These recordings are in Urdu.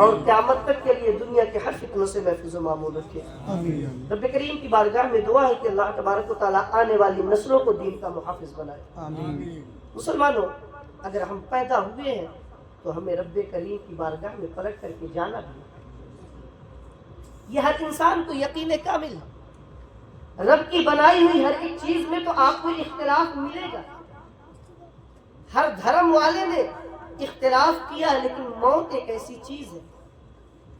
اور قیامت تک کے لیے دنیا کے ہر فتنوں سے محفوظ و معمول رکھے۔ رب کریم کی بارگاہ میں دعا ہے کہ اللہ تبارک و تعالیٰ آنے والی نسلوں کو دین کا محافظ بنائے۔ مسلمانوں، اگر ہم پیدا ہوئے ہیں تو ہمیں رب کریم کی بارگاہ میں پلٹ کر کے جانا بھی ہے۔ یہ ہر انسان کو یقین کامل ہے، رب کی بنائی ہوئی ہر ایک چیز میں تو آپ کو اختلاف ملے گا۔ ہر دھرم والے نے اختلاف کیا ہے، لیکن موت ایک ایسی چیز ہے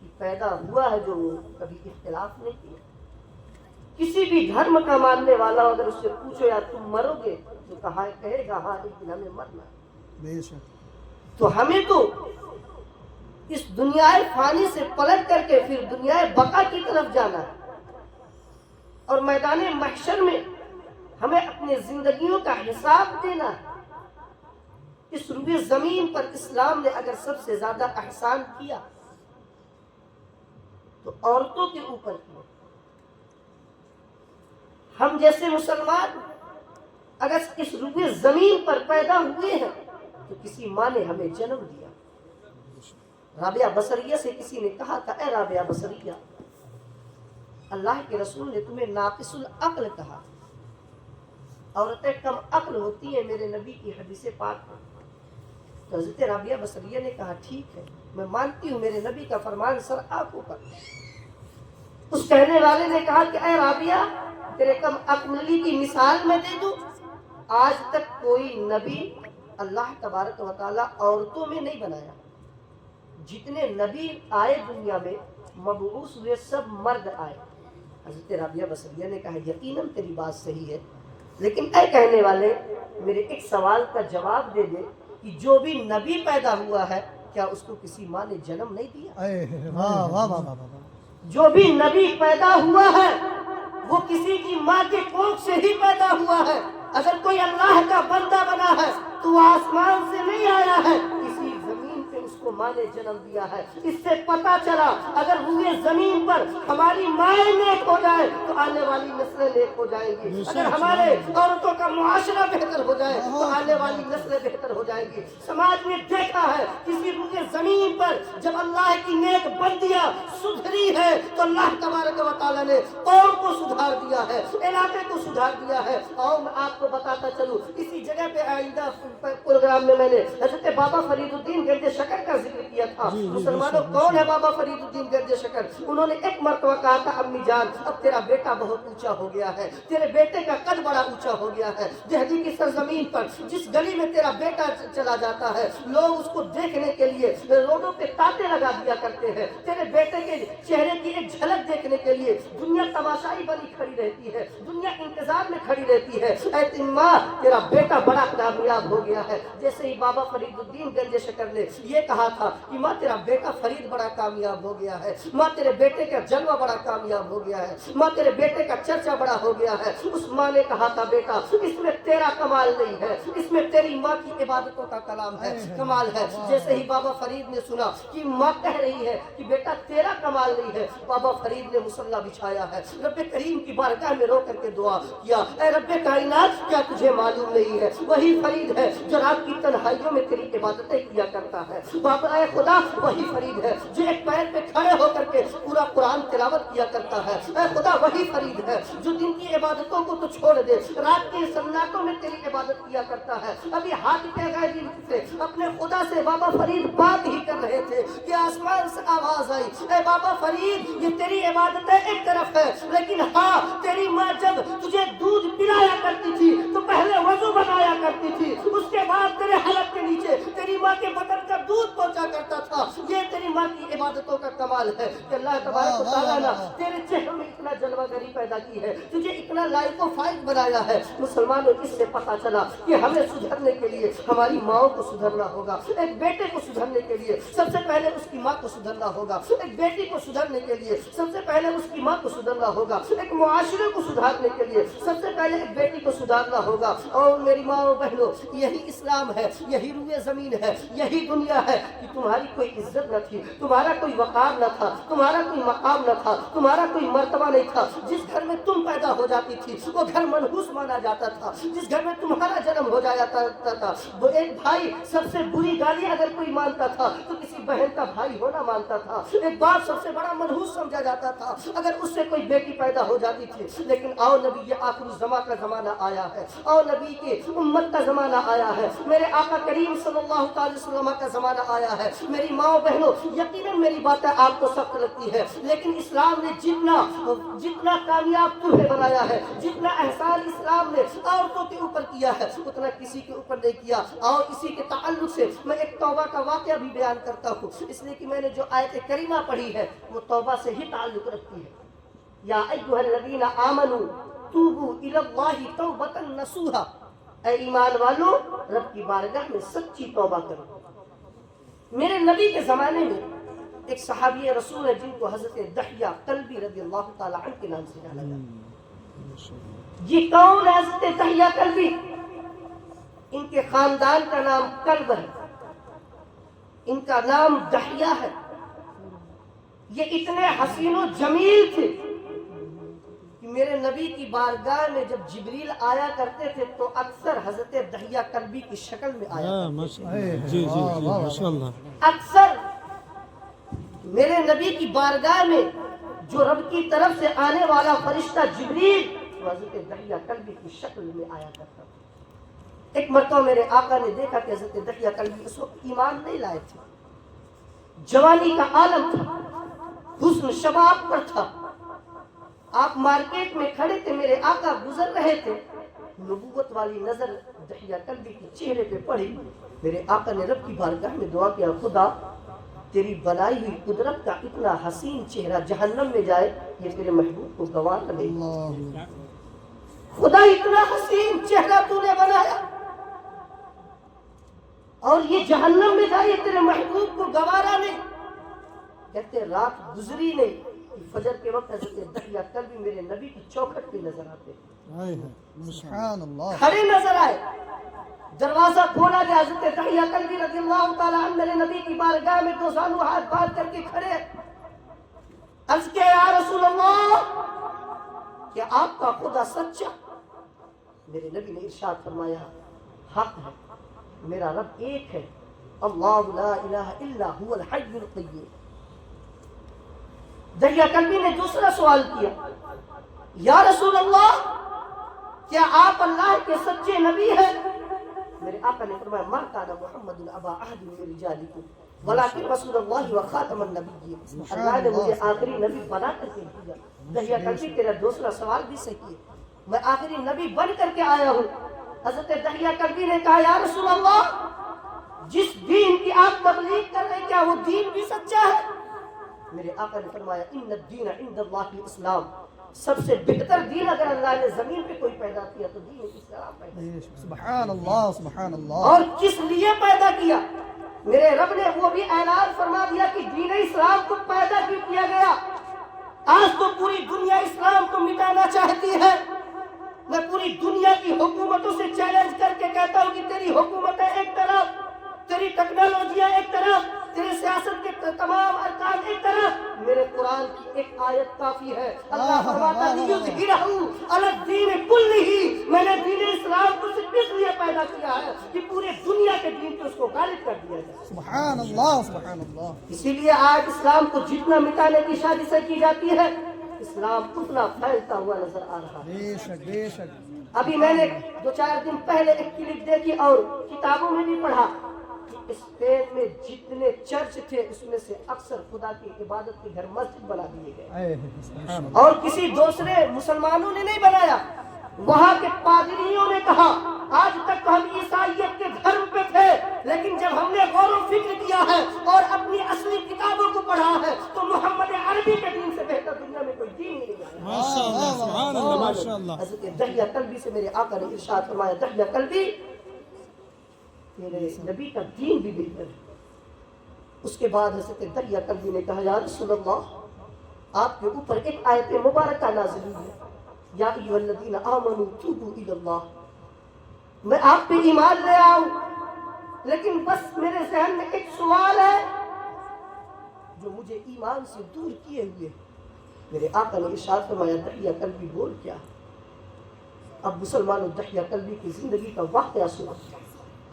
کہ پیدا ہوا ہے جو کبھی اختلاف نہیں کیا۔ کسی بھی دھرم کا ماننے والا اگر اس سے پوچھو یا تم مرو گے تو کہے گا ہاں ایک دن ہمیں مرنا ہے۔ تو ہمیں تو اس دنیا فانی سے پلٹ کر کے پھر دنیا بقا کی طرف جانا ہے، اور میدان محشر میں ہمیں اپنی زندگیوں کا حساب دینا ہے۔ اس روئے زمین پر اسلام نے اگر سب سے زیادہ احسان کیا تو عورتوں کے اوپر کیا۔ ہم جیسے مسلمان اگر اس روئے زمین پر پیدا ہوئے ہیں تو کسی ماں نے ہمیں جنم دیا۔ رابعہ بصریہ سے کسی نے کہا تھا، اے رابعہ بصریہ، اللہ کے رسول نے تمہیں ناقص العقل کہا، عورتیں کم عقل ہوتی ہیں میرے نبی کی حدیث پاک میں۔ تو حضرت رابعہ بصریہ نے کہا ٹھیک ہے، میں مانتی ہوں میرے نبی کا فرمان سر آنکھوں پر۔ اس کہنے والے نے کہا کہ اے رابعہ، تیرے کم عقلی کی مثال میں دے دوں، آج تک کوئی نبی اللہ تبارک و تعالیٰ عورتوں میں نہیں بنایا۔ جتنے نبی آئے دنیا میں مبعوث ہوئے سب مرد آئے۔ حضرت رابعہ بصریہ نے کہا یقیناً تیری بات صحیح ہے، لیکن اے کہنے والے میرے ایک سوال کا جواب دے دے کہ جو بھی نبی پیدا ہوا ہے کیا اس کو کسی ماں نے جنم نہیں دیا؟ جو بھی نبی پیدا ہوا ہے وہ کسی کی ماں کے کوکھ سے ہی پیدا ہوا ہے۔ اگر کوئی اللہ کا بندہ بنا ہے تو وہ آسمان سے نہیں آیا ہے، کسی زمین پہ اس کو ماں نے جنم دیا ہے۔ اس سے پتہ چلا اگر روئے زمین پر ہماری مائیں نیک ہو جائے تو آنے والی نسلیں نیک ہو جائیں گی، اگر ہمارے عورتوں کا معاشرہ بہتر ہو جائے تو آنے والی نسلیں بہتر ہو جائیں گی۔ سماج میں دیکھا ہے کسی روئے زمین پر جب اللہ کی نیک بندیاں سدھری ہے تو اللہ تبارک و تعالیٰ نے قوم کو سدھار دیا ہے، علاقے کو سدھار دیا ہے۔ اور میں آپ کو بتاتا چلوں، اسی جگہ پہ آئندہ پروگرام میں نے حضرت بابا فرید الدین گرد شکر کا ذکر کیا تھا۔ مسلمانوں کون ہے بابا فرید الدین گرد شکر؟ انہوں نے ایک مرتبہ کہا تھا امی جان اب تیرا بیٹا بہت اونچا ہو گیا ہے، تیرے بیٹے کا قد بڑا اونچا ہو گیا ہے، دہلی کی سرزمین پر جس گلی میں تیرا بیٹا چلا جاتا ہے لوگ اس کو دیکھنے کے لیے روڈوں پہ تانتے لگا دیا کرتے ہیں، تیرے بیٹے کے چہرے کی ایک جھلک دیکھنے کے لیے دنیا تماشائی بنی کھڑی رہتی ہے، دنیا انتظار میں کھڑی رہتی ہے۔ اے ماں تیرا بیٹا بڑا کامیاب ہو گیا ہے۔ جیسے ہی بابا فرید الدین گنج شکر نے یہ کہا تھا کہ ماں تیرا بیٹا فرید بڑا کامیاب ہو گیا ہے، ماں تیرے بیٹے کا جلوہ بڑا کامیاب ہو گیا ہے، ماں تیرے بیٹے کا چرچا بڑا ہو گیا ہے، اس ماں نے کہا تھا بیٹا اس میں تیرا کمال نہیں ہے، اس میں تیری ماں کی عبادتوں کا کلام ہے، کمال ہے۔ جیسے ہی بابا فرید نے سنا کہ ماں کہہ رہی ہے کہ بیٹا تیرا کمال نہیں ہے، بابا فرید نے مصلی بچھایا ہے، رب کریم کی بارگاہ میں رو کر کے دعا کیا، اے رب کائنات کیا تجھے معلوم نہیں ہے وہی فرید ہے جو رات کی تنہائیوں میں تیری عبادتیں کیا کرتا ہے؟ بابا اے خدا وہی فرید ہے جو ایک پیر پہ کھڑے ہو کر کے پورا قرآن تلاوت کیا کرتا ہے، اے خدا وہی فرید ہے جو دن کی عبادتوں کو تو چھوڑ دے رات کی سنتوں میں تیری عبادت کیا کرتا ہے۔ ابھی ہاتھ پہ گئے دن سے اپنے خدا سے بابا فرید بات ہی کر رہے تھے کہ آسمان سے آواز آئی، اے بابا فرید یہ تیری عبادتیں ایک طرف ہے لیکن ہاں تیری ماں جب تجھے دودھ پلایا کرتی تھی تو پہلے وضو بنایا کرتی تھی، اس کے بعد تیرے حلق کے نیچے تیری ماں کے بدن کا دودھ پہنچا کرتا تھا۔ یہ تیری ماں کی عبادتوں کا کمال ہے کہ اللہ تبارک و تعالیٰ نے تیرے چہرے میں اتنا جلوہ گری پیدا کی ہے، تجھے اتنا لائق و فائق بنایا ہے۔ مسلمانوں اس سے پتہ چلا کہ ہمیں سدھرنے کے لیے ہماری ماؤں کو سدھرنا ہوگا، ایک بیٹے کو سدھرنے کے لیے سب سے پہلے اس کی ماں کو سدھرنا ہوگا، ایک بیٹی کو سدھرنے کے لیے سب سے پہلے اس کی ماں کو سدھرنا ہوگا، ایک معاشرے کو سدھارنے کے لیے سب سے پہلے ایک بیٹی کو سدھارنا ہوگا۔ اور میری ماں و بہنوں یہی اسلام ہے، یہی روئے زمین ہے، یہی دنیا ہے کہ تمہاری کوئی عزت نہ تھی تھی، تمہارا کوئی وقار نہ تھا، تمہارا کوئی مقام نہ تھا، تمہارا کوئی مرتبہ نہیں تھا، جس گھر میں تم پیدا ہو جاتی تھی وہ گھر منحوس مانا جاتا تھا، جس گھر میں تمہارا جنم ہو جایا تھا وہ ایک بھائی سب سے بری گالی اگر کوئی مانتا تھا تو کسی بہن کا بھائی ہونا مانتا تھا، ایک باپ سب سے بڑا منحوس سمجھا جاتا تھا اگر اس سے کوئی بیٹی پیدا ہو جاتی تھی۔ لیکن آؤ نبی، یہ آخر الزمان کا زمانہ آیا ہے، آؤ نبی کی امت کا زمانہ آیا ہے، میرے آقا کریم صلی اللہ علیہ وسلم کا زمانہ آیا ہے۔ میری ماں بہنوں، یقیناً میری باتیں آپ کو سخت لگتی ہے، لیکن اسلام نے جتنا کامیاب تمہیں بنایا ہے، جتنا احسان اسلام نے عورتوں کے اوپر کیا ہے اتنا کسی کے اوپر نہیں کیا۔ اور اسی کے تعلق سے میں ایک توبہ کا واقعہ بھی بیان کرتا ہوں، اس لیے کہ میں نے جو آیت کریمہ پڑھی ہے وہ توبہ سے ہی تعلق رکھتی ہے۔ یا ایھا الذین آمنوا توبوا الی اللہ توبۃ نصوحا، اے ایمان والو رب کی بارگاہ میں سچی توبہ کرو۔ میرے نبی کے زمانے میں ایک صحابی رسول ہے جن کو حضرت دحیہ کلبی رضی اللہ تعالی عنہ کے نام سے جانا جاتا ہے۔ یہ کون ہے حضرت دحیہ کلبی؟ ان کے خاندان کا نام کلب ہے، ان کا نام دحیہ ہے۔ یہ اتنے حسین و جمیل تھے کہ میرے نبی کی بارگاہ میں جب جبریل آیا کرتے تھے تو اکثر حضرت دحیہ کلبی کی شکل میں آیا کرتے تھے۔ جی ماشاءاللہ۔ اکثر میرے نبی کی بارگاہ میں جو رب کی طرف سے آنے والا فرشتہ جبریل وہ حضرت دحیہ کلبی کی شکل میں آیا کرتا تھا۔ ایک مرتبہ میرے آقا نے دیکھا کہ حضرت دحیہ کلبی اس وقت ایمان نہیں لائے تھے، جوانی کا عالم تھا، حسن شباب پر تھا۔ آپ مارکیٹ میں کھڑے تھے، میرے آقا گزر رہے تھے، نبوت والی نظر دحیہ کلبی کے چہرے پہ پڑی۔ میرے آقا نے رب کی بارگاہ میں دعا کیا، خدا تیری بنائی ہوئی قدرت کا اتنا حسین چہرہ جہنم میں جائے یہ تیرے محبوب کو گوارا نہیں۔ خدا اتنا حسین چہرہ تو نے بنایا اور یہ جہنم میں جائے یہ تیرے محبوب کو گوارا نہیں۔ کہتے رات گزری نہیں کہ فجر کے وقت حضرت دحیہ کلبی میرے نبی کی چوکھٹ پہ نظر آتے، سبحان اللہ۔ کھڑے نظر آئے۔ دروازہ کھولا گیا، حضرت دحیہ کلبی رضی اللہ تعالیٰ عنہ میرے نبی کی بارگاہ میں دو زانو ہاتھ باندھ کر کے کھڑے، عرض کیا یا رسول اللہ کہ آپ کا خدا سچا؟ میرے نبی نے ارشاد فرمایا حق ہے، میرا رب ایک ہے، اللہ لا الہ الا هو الحی القیوم۔ دحیہ کلبی نے دوسرا سوال کیا، یا رسول اللہ کیا آپ اللہ کے سچے نبی ہیں؟ میرے آقا نے فرمایا ما کان محمد ابا احد من رجالکم ولکن رسول اللہ وخاتم النبیین، اللہ نے مجھے آخری نبی بنا کر کے بھیجا۔ دحیہ کلبی تیرا دوسرا سوال بھی صحیح ہے، میں آخری نبی بن کر کے آیا ہوں۔ حضرت دحیہ کلبی نے کہا یا رسول اللہ جس دین کی آپ تبلیغ کر رہے ہیں کیا وہ دین بھی سچا ہے؟ میرے آقا نے فرمایا ان الدین عند اللہ الاسلام، سب سے بہتر دین اگر اللہ نے زمین پہ کوئی پیدا کیا تو دین اسلام پیدا کیا۔ سبحان اللہ سبحان اللہ۔ اور کس لیے پیدا کیا؟ میرے رب نے وہ بھی اعلان فرما دیا کہ دین اسلام کو پیدا کیا گیا۔ آج تو پوری دنیا اسلام کو مٹانا چاہتی ہے۔ میں پوری دنیا کی حکومتوں سے چیلنج کر کے کہتا ہوں کہ تیری حکومتیں ایک طرف، تیری ٹیکنالوجیاں ایک طرف، تیرے سیاست کے تمام ارکان ایک طرف، میرے قرآن کی ایک آیت کافی ہے۔ اللہ فرماتا ہے لیظہرہ علی الدین کلہ، میں نے دین اسلام کو صرف اس لیے پیدا کیا ہے کہ پورے دنیا کے دین کو اس کو غالب کر دیا جائے۔ سبحان اللہ سبحان اللہ۔ اسی لیے آج اسلام کو جتنا مٹانے کی سازشیں کی جاتی ہے اسلام اتنا پھیلتا ہوا نظر آ رہا ہے۔ بے شک بے شک۔ ابھی میں نے 2-4 دن پہلے ایک کلپ دیکھی اور کتابوں میں بھی پڑھا کہ اسپین میں جتنے چرچ تھے اس میں سے اکثر خدا کی عبادت کے گھر مسجد بنا دیے گئے اور کسی دوسرے مسلمانوں نے نہیں بنایا۔ وہاں کے پادریوں نے کہا آج تک ہم عیسائیت کے دھرم پہ تھے لیکن جب ہم نے غور و فکر کیا ہے اور اپنی اصلی کتابوں کو پڑھا ہے تو محمد عربی کے دین سے بہتر دنیا میں کوئی دین نہیں ہے۔ ماشاءاللہ سبحان اللہ ماشاءاللہ۔ حضرت دحیہ کلبی سے میرے آقا نے ارشاد فرمایا دحیہ کلبی تیرے نبی کا دین بھی بہتر ہے۔ اس کے بعد حضرت دحیہ کلبی نے کہا یا رسول اللہ آپ کے اوپر ایک آیت مبارکہ نازل ہوئی ہے یا ایھا الذین آمنوا توبوا الی اللہ، میں آپ پہ ایمان لے آؤں لیکن بس میرے ذہن میں ایک سوال ہے جو مجھے ایمان سے دور کیے ہوئے ہیں۔ میرے آقا نے ارشاد فرمایا دحیہ کلبی بول کیا؟ اب مسلمانوں دحیہ کلبی کی زندگی کا واقعہ سنا۔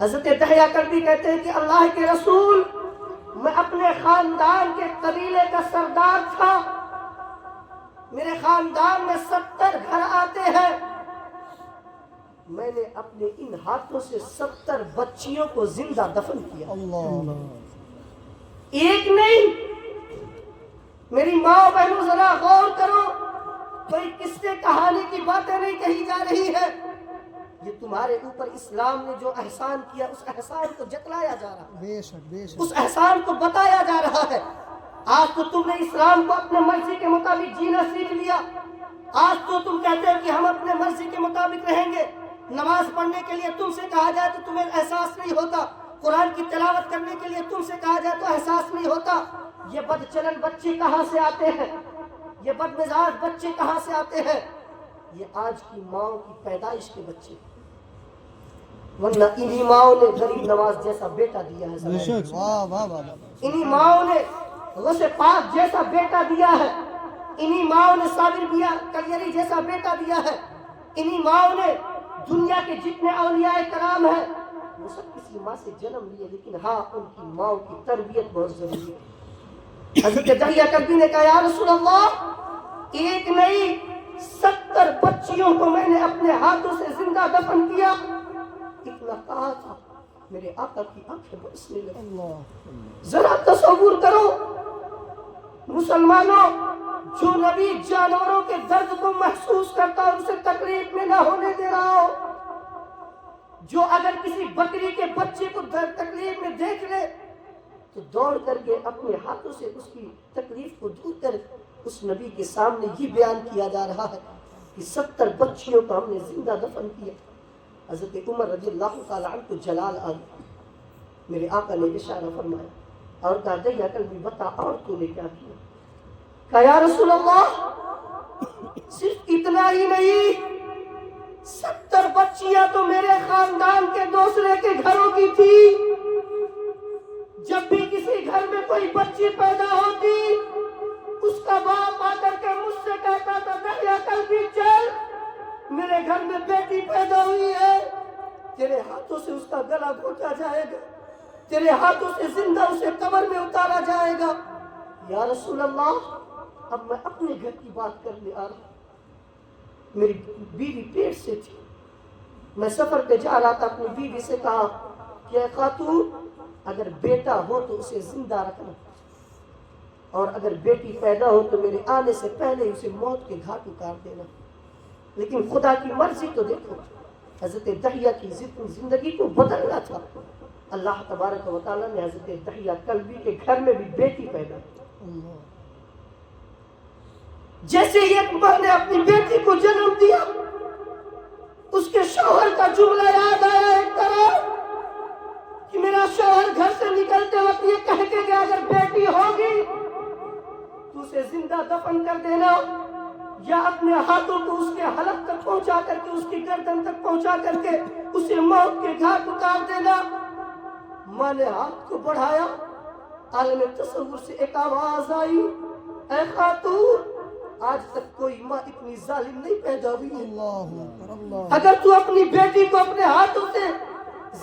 حضرت دحیہ کلبی کہتے ہیں کہ اللہ کے رسول، میں اپنے خاندان کے قبیلے کا سردار تھا، میرے خاندان میں 70 گھر آتے ہیں، میں نے اپنے ان ہاتھوں سے 70 بچیوں کو زندہ دفن کیا۔ اللہ ایک نہیں، میری ماں بہنوں ذرا غور کرو، کوئی قصے کہانی کی باتیں نہیں کہی جا رہی ہے، یہ تمہارے اوپر اسلام نے جو احسان کیا اس احسان کو جتلایا جا رہا ہے، بے شک بے شک اس احسان کو بتایا جا رہا ہے۔ آج تو تم نے اسلام کو اپنے مرضی کے مطابق جینا سیکھ لیا، آج تو تم کہتے ہو کہ ہم اپنے مرضی کے مطابق رہیں گے، نماز پڑھنے کے لیے تم سے کہا جائے تو تمہیں احساس نہیں ہوتا، قرآن کی تلاوت کرنے کے لیے تم سے کہا جائے تو احساس نہیں ہوتا۔ یہ بد چلن بچے کہاں سے آتے ہیں؟ یہ بد مزاج بچے کہاں سے آتے ہیں؟ یہ آج کی ماؤں کی پیدائش کے بچے، ورنہ انہی ماؤں نے غریب نواز جیسا بیٹا دیا ہے، بے شک واہ واہ واہ انہی ماؤں نے غوث پاک جیسا بیٹا دیا ہے، انہی ماؤں نے صابر میاں کلیری جیسا بیٹا دیا ہے، انہی ماؤں نے دنیا کے جتنے اولیاء کرام ہیں وہ سب کسی ماں سے جنم لیے، لیکن ہاں ان کی ماں کی تربیت بہت ضروری ہے۔ حضرت دحیہ کلبی نے کہا یا رسول اللہ، ایک نہیں 70 بچیوں کو میں نے اپنے ہاتھوں سے زندہ دفن کیا۔ اتنا کہا تھا میرے آقا کی آنکھیں برسنے لگی۔ اللہ ذرا تصور کرو مسلمانوں، جو نبی جانوروں کے درد کو محسوس کرتا اور اسے تکلیف میں نہ ہونے دے رہا ہو، جو اگر کسی بکری کے بچے کو تکلیف میں دیکھ لے تو دوڑ کر کے اپنے ہاتھوں سے اس کی تکلیف کو دور کر، اس نبی کے سامنے یہ بیان کیا جا رہا ہے کہ 70 بچیوں کو ہم نے زندہ دفن کیا۔ حضرت عمر رضی اللہ تعالیٰ عنہ کو جلال آ گیا، میرے آقا نے اشارہ فرمایا اور کہا دحیہ کلبی بتا اور تو نے کیا کیا؟ کہا یا رسول اللہ، صرف اتنا ہی نہیں، 70 بچیاں تو میرے خاندان کے دوسرے کے گھروں کی تھی، جب بھی کسی گھر میں کوئی بچی پیدا ہوتی اس کا باپ آ کر کے مجھ سے کہتا تھا دحیہ کلبی چل، میرے گھر میں بیٹی پیدا ہوئی ہے، تیرے ہاتھوں سے اس کا گلا گھونٹا جائے گا، تیرے ہاتھوں سے زندہ اسے قبر میں اتارا جائے گا۔ یا رسول اللہ، اب میں اپنے گھر کی بات کرنے آ رہا ہوں، میری بیوی پیٹ سے تھی، میں سفر پہ جا رہا تھا، اپنی بیوی سے کہا کہ اے خاتون، اگر بیٹا ہو تو اسے زندہ رکھنا، اور اگر بیٹی پیدا ہو تو میرے آنے سے پہلے اسے موت کے گھاٹ اتار دینا۔ لیکن خدا کی مرضی تو دیکھو، حضرت دحیہ کی زندگی کو بدلنا تھا، اللہ تبارک و تعالیٰ نے حضرت دحیہ کلبی کے گھر میں بھی بیٹی پیدا کی۔ جیسے ہی اکبر نے اپنی بیٹی کو جنم دیا، اس کے شوہر کا جملہ یاد آیا ایک طرح کہ میرا شوہر گھر سے نکلتے وقت یہ کہہ کے کہ اگر بیٹی ہوگی تو اسے زندہ دفن کر دینا، یا اپنے ہاتھوں کو اس کے حلق تک پہنچا کر کے، اس کی گردن تک پہنچا کر کے اسے موت کے گھاٹ اتار دینا۔ ماں نے ہاتھ کو بڑھایا، عالم تصور سے ایک آواز آئی، اے خاتون، آج تک کوئی ماں اتنی ظالم نہیں پیدا ہوئی ہے، اللہ اکبر اللہ اگر تو اپنی بیٹی کو اپنے ہاتھوں سے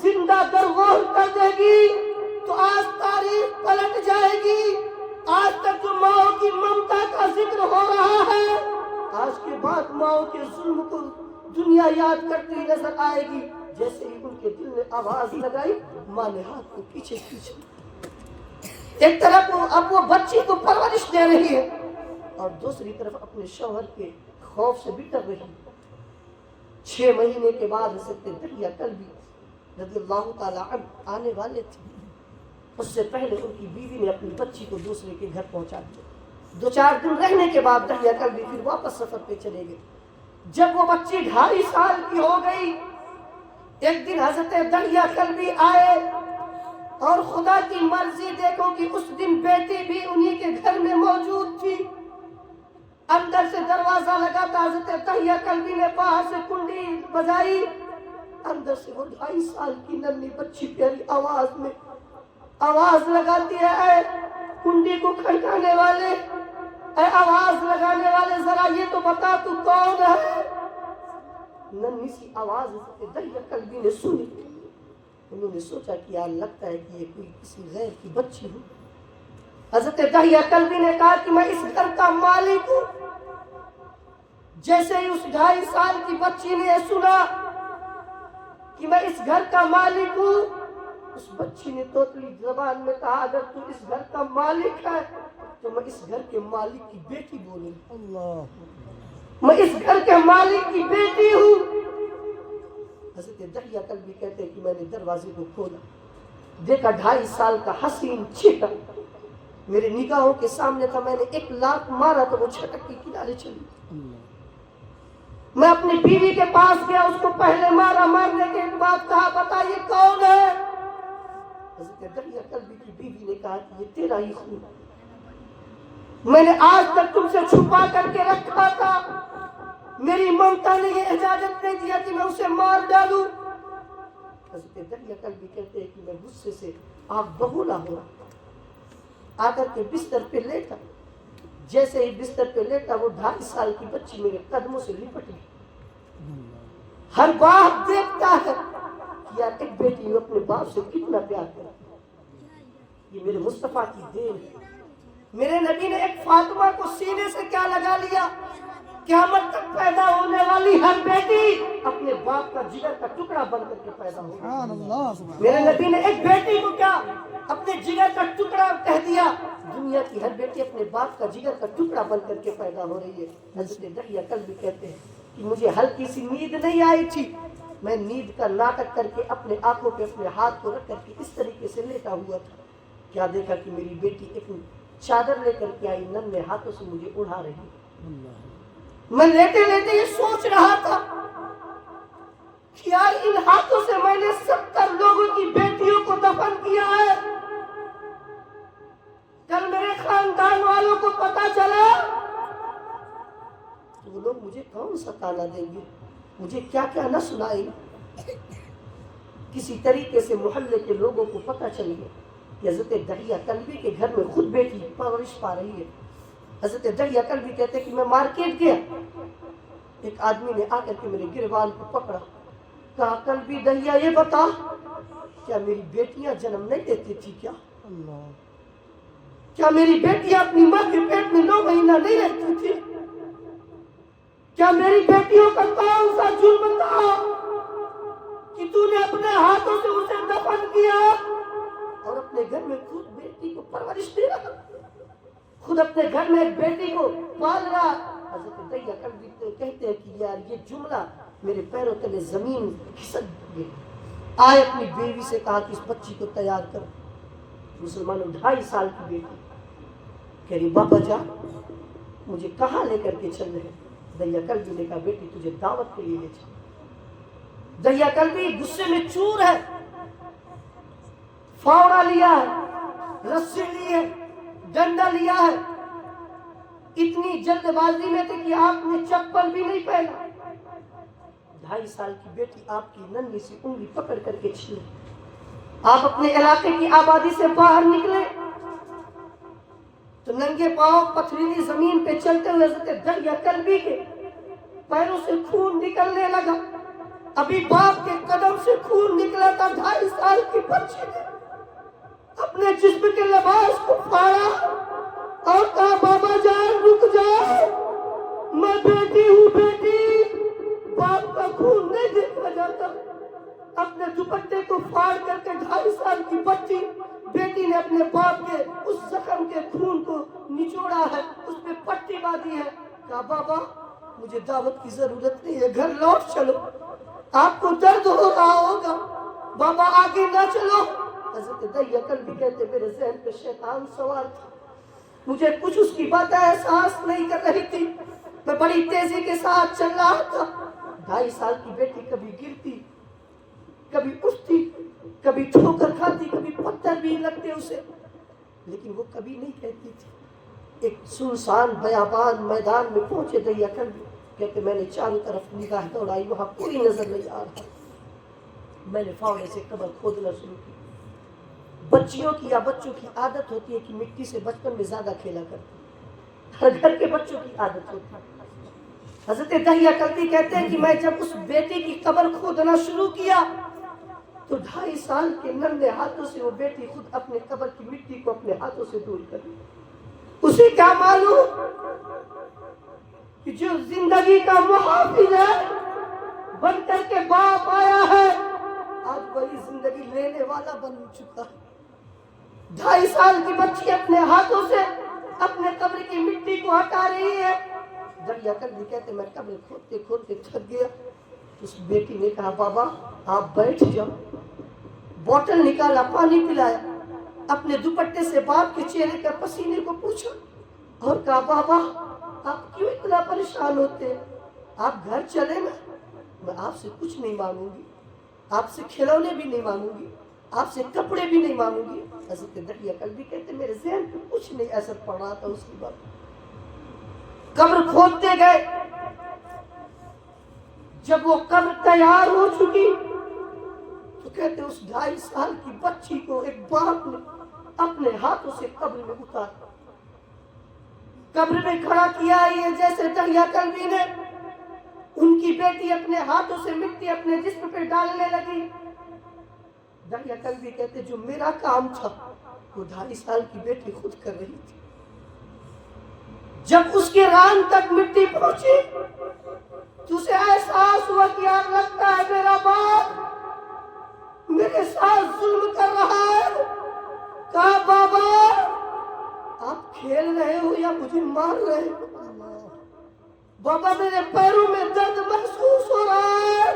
زندہ درگور کر دے گی تو آج تاریخ پلٹ جائے گی۔ آج تک جو ماں کی ممتا کا ذکر ہو رہا ہے، آج کے بعد ماں کے ظلم کو دنیا یاد کرتی نظر آئے گی۔ جیسے ہی ان کے دل میں آواز لگائی، ماں نے ہاتھ کو پیچھے کھینچا، ایک طرف اب وہ بچی کو پرورش دے رہی ہے اور دوسری طرف اپنے شوہر کے خوف سے بٹر رہی۔ 6 مہینے کے بعد حضرت دحیہ کلبی رضی اللہ تعالیٰ عنہ آنے والے تھے، اس سے پہلے ان کی بیوی نے اپنی بچی کو دوسرے کے گھر پہنچا دیا۔ 2-4 دن رہنے کے بعد دحیہ کلبی پھر واپس سفر پہ چلے گئے۔ جب وہ بچی 2.5 سال کی ہو گئی، ایک دن حضرت دحیہ کلبی آئے اور خدا کی مرضی دیکھو کہ اس دن بیٹی بھی انہی کے گھر میں موجود تھی۔ اندر سے دروازہ لگا تھا، حضرت دحیہ کلبی نے باہر سے کنڈی بجائی، اندر سے وہ 2.5 سال کی ننھی بچی پیاری آواز میں آواز لگاتی ہے، اے کنڈی کو کھڑکانے والے، اے آواز لگانے والے، ذرا یہ تو بتا تو کون ہے؟ ننھی سی آواز دہیا کلبی نے سنی. انہوں نے سوچا کہ یار لگتا ہے کہ یہ کوئی کسی غیر کی بچی ہو. حضرت دہیا کلبی نے کہا کہ میں اس گھر کا مالک ہوں. جیسے ہی اس 2.5 سال کی بچی نے سنا کہ میں اس گھر کا مالک ہوں، اس بچی نے توتلی زبان میں کہا اگر تو اس گھر کا مالک ہے تو میں اس گھر کے مالک کی بیٹی بولوں. اللہ میں اس گھر کے مالک کی بیٹی ہوں. حضرت دہیا کلبی کہتے ہیں کہ میں نے دروازے کو کھولا، دیکھا 2.5 سال کا حسین چیٹا میرے نگاہوں کے سامنے تھا. میں نے ایک لات مارا تو وہ چھٹک کے کنارے چلی. میں اپنی بیوی کے پاس گیا، اس کو پہلے مارا، مارنے کے بعد کہا بتا یہ کون ہے؟ حضرت دہیا کلبی کی بیوی نے کہا کہ یہ تیرا ہی خون ہے، میں نے آج تک تم سے چھپا کر کے رکھا تھا، میری ممتا نے یہ اجازت نہیں دیا کہ میں اسے مار ڈالوں. حضرت دہیا کلبی کہتے ہیں کہ میں غصے سے آگ بگولا ہوا آ کر کے بستر پہ لیٹا. جیسے ہی بستر پہ لیٹا وہ 2.5 سال کی بچی میرے قدموں سے لپٹ گئی. ہر باپ دیکھتا ہے کہ یار ایک بیٹی اپنے باپ سے کتنا پیار کرتی ہے. یہ میرے مصطفیٰ کی دین ہے. میرے نبی نے ایک فاطمہ کو سینے سے کیا لگا لیا، قیامت تک پیدا ہونے والی ہر بیٹی اپنے باپ کا جگر کا ٹکڑا بن کر کے پیدا ہوگی. سبحان اللہ سبحان میرے نبی نے ایک بیٹی کو کیا اپنے جگر کا ٹکڑا کہہ دیا. دنیا کی ہر بیٹی اپنے باپ کا جگر کا ٹکڑا بن کر کے پیدا ہو رہی ہے. حضرت دہیا کلبی کہتے ہیں کہ مجھے ہلکی سی نیند نہیں آئی تھی، میں نیند کا ناٹک کر کے اپنے آنکھوں پہ اپنے ہاتھ کو رکھ کر کے اس طریقے سے لیٹا ہوا تھا. کیا دیکھا کہ میری بیٹی ایک چادر لے کر کے آئی، ننھے ہاتھوں سے مجھے اڑا رہی ہے. میں لیٹے لیٹے یہ سوچ رہا تھا کہ یار ان ہاتھوں سے میں نے 70 لوگوں کی بیٹیوں کو دفن کیا ہے. کل میرے خاندان والوں کو پتا چلا تو وہ لوگ مجھے کون سا تانا دیں گے، مجھے کیا کیا نہ سنائیں گے. کسی طریقے سے محلے کے لوگوں کو پتا چل گیا کہ حضرت دہیا کلبی کے گھر میں خود بیٹی پرورش پا رہی ہے. حضرت دہیا کلبی کہتے کہ میں مارکیٹ گیا، ایک آدمی نے آ کر کے میرے گریبان کو پکڑا، کہا کلبی دہیا یہ بتا کیا میری بیٹیاں جنم نہیں دیتی تھی کیا؟ کیا میری بیٹیاں اپنی ماں کے پیٹ میں 9 مہینہ نہیں رہتی تھی؟ کیا میری بیٹیوں کا کون سا جرم تھا کہ تو نے اپنے ہاتھوں سے اسے دفن کیا اور اپنے گھر میں خود بیٹی کو پرورش دے رہا، خود اپنے گھر میں ایک بیٹی کو پال رہا؟ حضرت دہیا کلبی کہتے ہیں کہ یار یہ جملہ میرے پیروں تلے زمین کھسک گئی. آئے اپنی بیوی سے کہا کہ اس بچی کو تیار کرو. مسلمانوں 2.5 سال کی بیٹی کہہ رہی بابا جا مجھے کہاں لے کر کے چل رہے؟ دہیا کلبی نے کہا بیٹی تجھے دعوت کے لیے لے چل. دہیا کلبی غصے میں چور ہے، فاوڑا لیا ہے، رسی لی ہے، ڈنڈا لیا ہے. اتنی جلد بازی میں تھے کہ آپ نے چپل بھی نہیں پہنا. 2.5 سال کی بیٹی آپ کی ننھی سی انگلی پکڑ کر کے چھینے. آپ اپنے علاقے کی آبادی سے باہر نکلے تو ننگے پاؤں پتھریلی زمین پہ چلتے ہوئے حضرت دہیا کلبی کے پیروں سے خون نکلنے لگا. ابھی باپ کے قدم سے خون نکلا تھا. 2.5 سال کی بچی نے اپنے جسم کے لباس کو پھاڑا اور کہا بابا جان رک جاؤ، میں بیٹی ہوں بیٹی، باپ کا خون نہیں دیکھا جاتا. اپنے دوپٹے کو پھاڑ کر کے 2.5 سال کی بچی بیٹی نے اپنے باپ کے اس زخم کے خون کو نچوڑا ہے، اس پہ پٹی باندھی ہے. کہا بابا مجھے دعوت کی ضرورت نہیں ہے، گھر لوٹ چلو، آپ کو درد ہو رہا ہوگا، بابا آگے نہ چلو. حضرت دہیا کلبی کہتے میرے ذہن پہ شیطان سوار تھا، مجھے کچھ اس کی باتیں احساس نہیں کر رہی تھی، میں بڑی تیزی کے ساتھ چل رہا تھا. 2.5 سال کی بیٹی کبھی گرتی، کبھی اٹھتی، کبھی ٹھوکر کھاتی، کبھی پتھر بھی لگتے اسے، لیکن وہ کبھی نہیں کہتی تھی. ایک سنسان بیابان میدان میں پہنچے دہیا کلبی کہتے میں نے چاروں طرف نگاہ دوڑائی، وہاں کوئی نظر نہیں آ رہا. میں نے فاوڑے سے قبر کھودنا شروع کی. بچیوں کی یا بچوں کی عادت ہوتی ہے کہ مٹی سے بچپن میں زیادہ کھیلا کرتے ہیں، ہر گھر کے بچوں کی عادت ہوتی ہے۔ حضرت دہیہ کلبی کہتے ہیں کہ میں جب اس بیٹی کی قبر کھودنا شروع کیا تو 2.5 سال کے ننھے ہاتھوں سے وہ بیٹی خود اپنے قبر کی مٹی کو اپنے ہاتھوں سے دور کر لی۔ اسے کیا معلوم کہ جو زندگی کا محافظ ہے بن کر کے باپ آیا ہے، آج وہی زندگی لینے والا بن چکا ہے۔ 2.5 سال کی بچی اپنے ہاتھوں سے اپنے قبر کی مٹی کو ہٹا رہی ہے۔ دہیہ کلبی کہتے میں قبر کھودتے کھودتے تھک گیا۔ اس بیٹی نے کہا بابا آپ بیٹھ جاؤ، بوتل نکالا، پانی پلایا، اپنے دوپٹے سے باپ کے چہرے کا پسینے کو پوچھا اور کہا بابا آپ کیوں اتنا پریشان ہوتے ہیں؟ آپ گھر چلے نا، میں آپ سے کچھ نہیں مانگوں گی، آپ سے کھلونے بھی نہیں مانگوں گی، آپ سے کپڑے بھی نہیں مانگوں گی۔ حضرت دہیہ کلبی کہتے میرے ذہن پہ کچھ نہیں اثر پڑ رہا تھا اس کی بات۔ قبر کھودتے گئے، جب وہ قبر تیار ہو چکی تو کہتے اس 2.5 سال کی بچی کو ایک باپ نے اپنے ہاتھوں سے قبر میں اتارا، قبر میں کھڑا کیا۔ یہ جیسے دہیہ کلبی نے ان کی بیٹی اپنے ہاتھوں سے مٹی اپنے جسم پہ ڈالنے لگی، دہیہ کلبی کہتے جو میرا کام تھا وہ 2.5 سال کی بیٹی خود کر رہی تھی۔ جب اس کے ران تک مٹی پہنچی تو اسے احساس ہوا کہ یار لگتا ہے میرا باپ میرے ساتھ ظلم کر رہا ہے۔ کہا بابا آپ کھیل رہے ہو یا مجھے مار رہے ہو؟ بابا میرے پیروں میں درد محسوس ہو رہا ہے،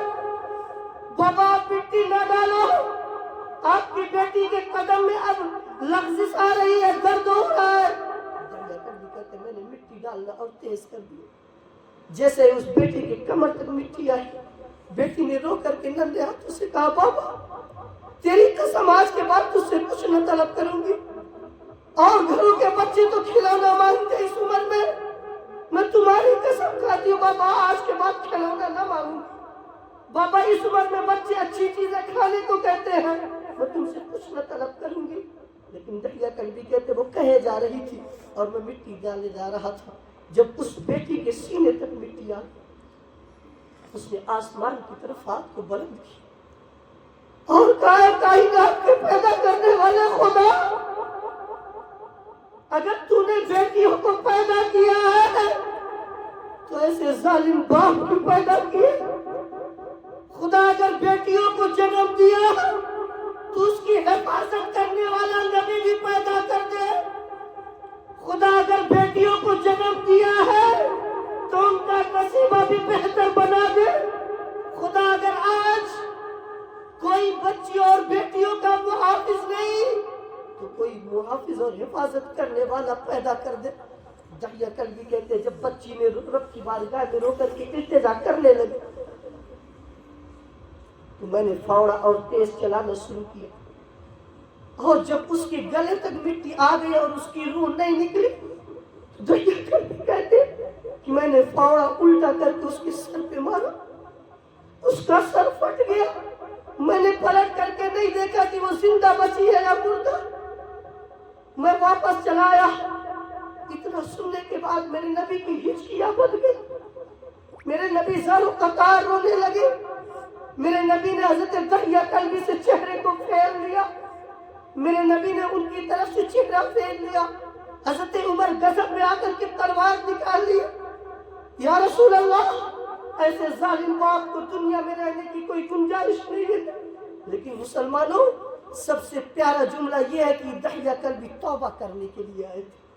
بابا آپ مٹی نہ ڈالو، آپ کی بیٹی کے قدم میں اب لغزش آ رہی ہے، درد ہو رہا ہے۔ کہتے میں نے مٹی ڈالنا اور تیز کر دیا، جیسے اس بیٹی کے کمر تک مٹی آئی، بیٹی نے رو کر کے ننھے ہاتھوں سے کہا بابا تیری قسم آج کے بعد تجھ سے کچھ نہ طلب کروں گی، اور گھروں کے بچے تو کھلونا مانگتے اس عمر میں تمہاری قسم کھاتی ہوں بابا آج کے بعد کھلونا نہ مانگوں گی۔ بابا اس عمر میں بچے اچھی چیزیں کھانے کو کہتے ہیں، میں تم سے کچھ نہ طلب کروں گی۔ لیکن دہیہ کلبی کہتے وہ کہے جا رہی تھی اور میں مٹی ڈالنے جا رہا تھا، جب اس بیٹی کے سینے تک مٹی آ اس نے آسمان کی طرف ہاتھ کو بلند کیا اور کہا کائنات کے پیدا کرنے والے خدا، اگر تو نے بیٹیوں کو پیدا کیا ہے تو ایسے ظالم باپ کو پیدا کیا۔ خدا اگر بیٹیوں کو جنم دیا تو اس کی حفاظت کرنے والا نبی بھی پیدا کر دے۔ خدا اگر بیٹیوں کو جنم دیا ہے تو ان کا نصیبہ بھی بہتر بنا دے۔ خدا اگر آج کوئی بچی اور بیٹیوں کا محافظ نہیں تو کوئی محافظ اور حفاظت کرنے والا پیدا کر دے۔ دہیہ کلبی کہتے جب بچی نے رب کی بارگاہ میں رو کر کے التجا کرنے لگی تو میں نے فاوڑا اور تیز چلانا شروع کیا، اور جب اس کے گلے تک مٹی آ گئی اور اس کی روح نہیں نکلی تو دہیہ کلبی کہتے کہ میں نے فاوڑا الٹا کر کے اس کے سر پہ مارا، اس کا سر پھٹ گیا۔ میں نے پلٹ کر کے نہیں دیکھا کہ وہ زندہ بچی ہے یا مردہ، میں واپس چلا آیا۔ اتنا سننے کے بعد میرے نبی کی ہچکیاں بڑھ گئی، میرے نبی زار و قطار رونے لگے۔ میرے نبی نے حضرت دہیہ کلبی سے چہرے کو پھیر لیا، میرے نبی نے ان کی طرف سے چہرہ پھیر لیا۔ حضرت عمر غضب میں آ کر کے تلوار نکال لی، یا رسول اللہ ایسے ظالم باپ کو دنیا میں رہنے کی کوئی گنجائش نہیں ہے۔ لیکن مسلمانوں سب سے پیارا جملہ یہ ہے کہ دہیہ کلبی توبہ کرنے کے لیے آئے تھے،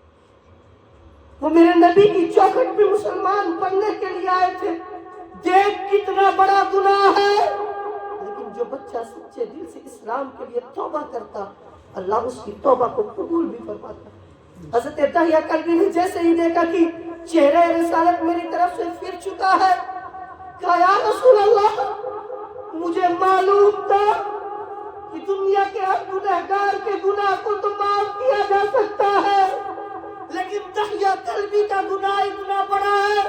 وہ میرے نبی کی چوکھٹ پہ مسلمان بننے کے لیے آئے تھے۔ دیکھ کتنا بڑا گناہ ہے، لیکن جو بچہ سچے دل سے اسلام کے لیے توبہ کرتا اللہ اس کی توبہ کو قبول بھی فرماتا۔ حضرت دہیہ کلبی نے جیسے ہی دیکھا کہ چہرہ رسالت میری طرف سے پھر چکا ہے، کہا یا رسول اللہ مجھے معلوم تھا کہ دنیا کے ہر گنہگار کے گناہ کو تو معاف کیا جا سکتا ہے، لیکن دہیہ کلبی کا گناہ اتنا بڑا ہے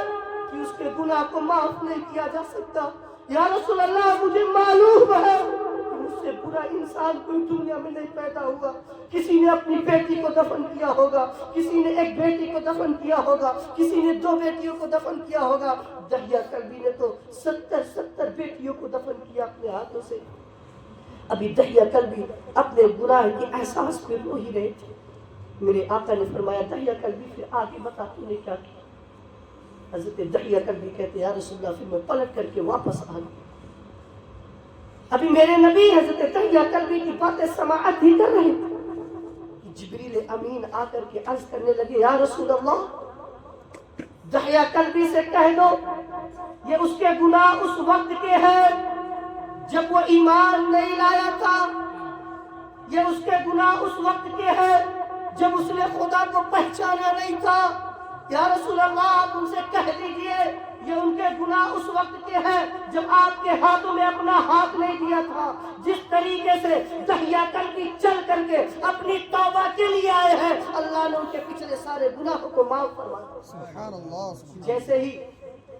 کہ اس کے گناہ کو معاف نہیں کیا جا سکتا۔ یا رسول اللہ مجھے معلوم ہے کہ مجھ سے برا انسان کوئی دنیا میں نہیں پیدا ہوا. کسی نے اپنی بیٹی کو دفن کیا ہوگا, کسی نے ایک بیٹی کو دفن کیا ہوگا, کسی نے 2 بیٹیوں کو دفن کیا ہوگا. دہیا کلبی نے تو 70 بیٹیوں کو دفن کیا اپنے ہاتھوں سے. ابھی دہیا کلبی اپنے گناہ کے احساس پہ رو ہی رہے تھے. میرے آقا نے فرمایا دہیا کلبی پھر آگے بتا تو نے کیا کیا. حضرت دہیا کلبی کہتے یا رسول اللہ, پھر میں پلٹ کر کے واپس آ گیا. ابھی میرے نبی حضرت دہیا کلبی کی باتیں سماعت ہی کر رہے تھے کہ جبریل امین آ کر کے عرض کرنے لگے یا رسول اللہ, دہیا کلبی سے کہہ دو یہ اس کے گناہ اس وقت کے ہیں جب وہ ایمان نہیں لایا تھا. یہ اس کے گناہ اس وقت کے ہیں جب اس نے خدا کو پہچانا نہیں تھا. یا رسول اللہ آپ ان سے کہہ دیجئے یہ ان کے گناہ اس وقت کے ہیں جب آپ کے ہاتھوں میں اپنا ہاتھ نہیں دیا تھا. جس طریقے سے دہیا کلبی چل کر کے اپنی توبہ کے لیے آئے ہیں, اللہ نے ان کے پچھلے سارے گناہوں کو معاف فرما دیا. سبحان اللہ. جیسے ہی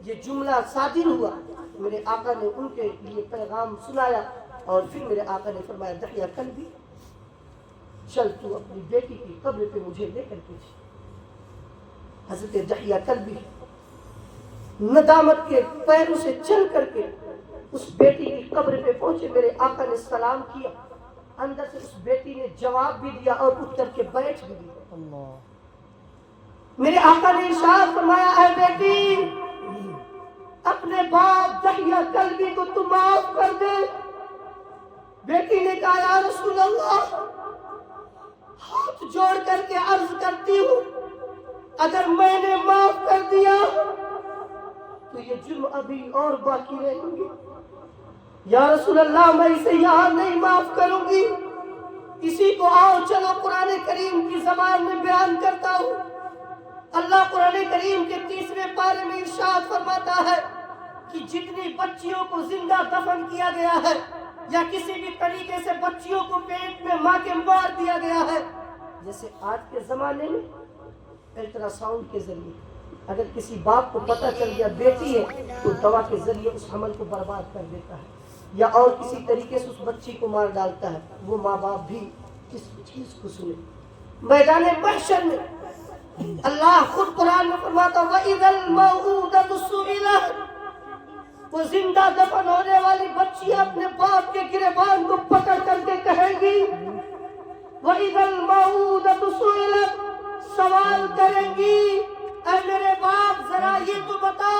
یہ جملہ صادر ہوا, میرے آقا نے ان کے لیے پیغام سنایا اور پھر میرے آقا نے فرمایا دہیا کلبی چل تو اپنی بیٹی کی قبر پہ مجھے لے کر کے. حضرت دہیا کلبی ندامت کے پیروں سے چل کر کے اس بیٹی کی قبر پہ پہنچے. میرے آقا نے سلام کیا, اندر سے اس بیٹی نے جواب بھی دیا اور اٹھ کر کے بیٹھ بھی گئی. اللہ. میرے آقا نے ارشاد فرمایا اے بیٹی اپنے باپ دہیا کلبی کو تو معاف کر دے. بیٹی نے کہا یا رسول اللہ ہاتھ جوڑ کر کے عرض کرتی ہوں اگر میں نے معاف کر دیا تو یہ جرم ابھی اور باقی رہیں گے. یا رسول اللہ میں اسے یہاں نہیں معاف کروں گی. اسی کو آؤ چلو قرآن کریم کی زبان میں بیان کرتا ہوں. اللہ قرآن کریم کے 30ویں پارے میں ارشاد فرماتا ہے کہ جتنی بچیوں کو زندہ دفن کیا گیا ہے یا کسی بھی طریقے سے بچیوں کو پیٹ میں ماں کے مار دیا گیا ہے, جیسے آج کے زمانے میں الٹرا ساؤنڈ کے ذریعے اگر کسی باپ کو پتہ چل گیا بیٹی ہے تو دوا کے ذریعے اس حمل کو برباد کر دیتا ہے یا اور کسی طریقے سے اس بچی کو مار ڈالتا ہے. وہ ماں باپ بھی کس چیز کو سنے. میدان محشر میں اللہ خود قرآن میں فرماتا وَإِذَا الْمَوْءُودَةُ سُئِلَتْ, وہ زندہ دفن ہونے والی بچی اپنے باپ کے گریبان کو پکڑ کر کے کہے گی وَإِذَا الْمَوْءُودَةُ سُئِلَتْ, سوال کریں گی اے میرے باپ ذرا یہ تو بتا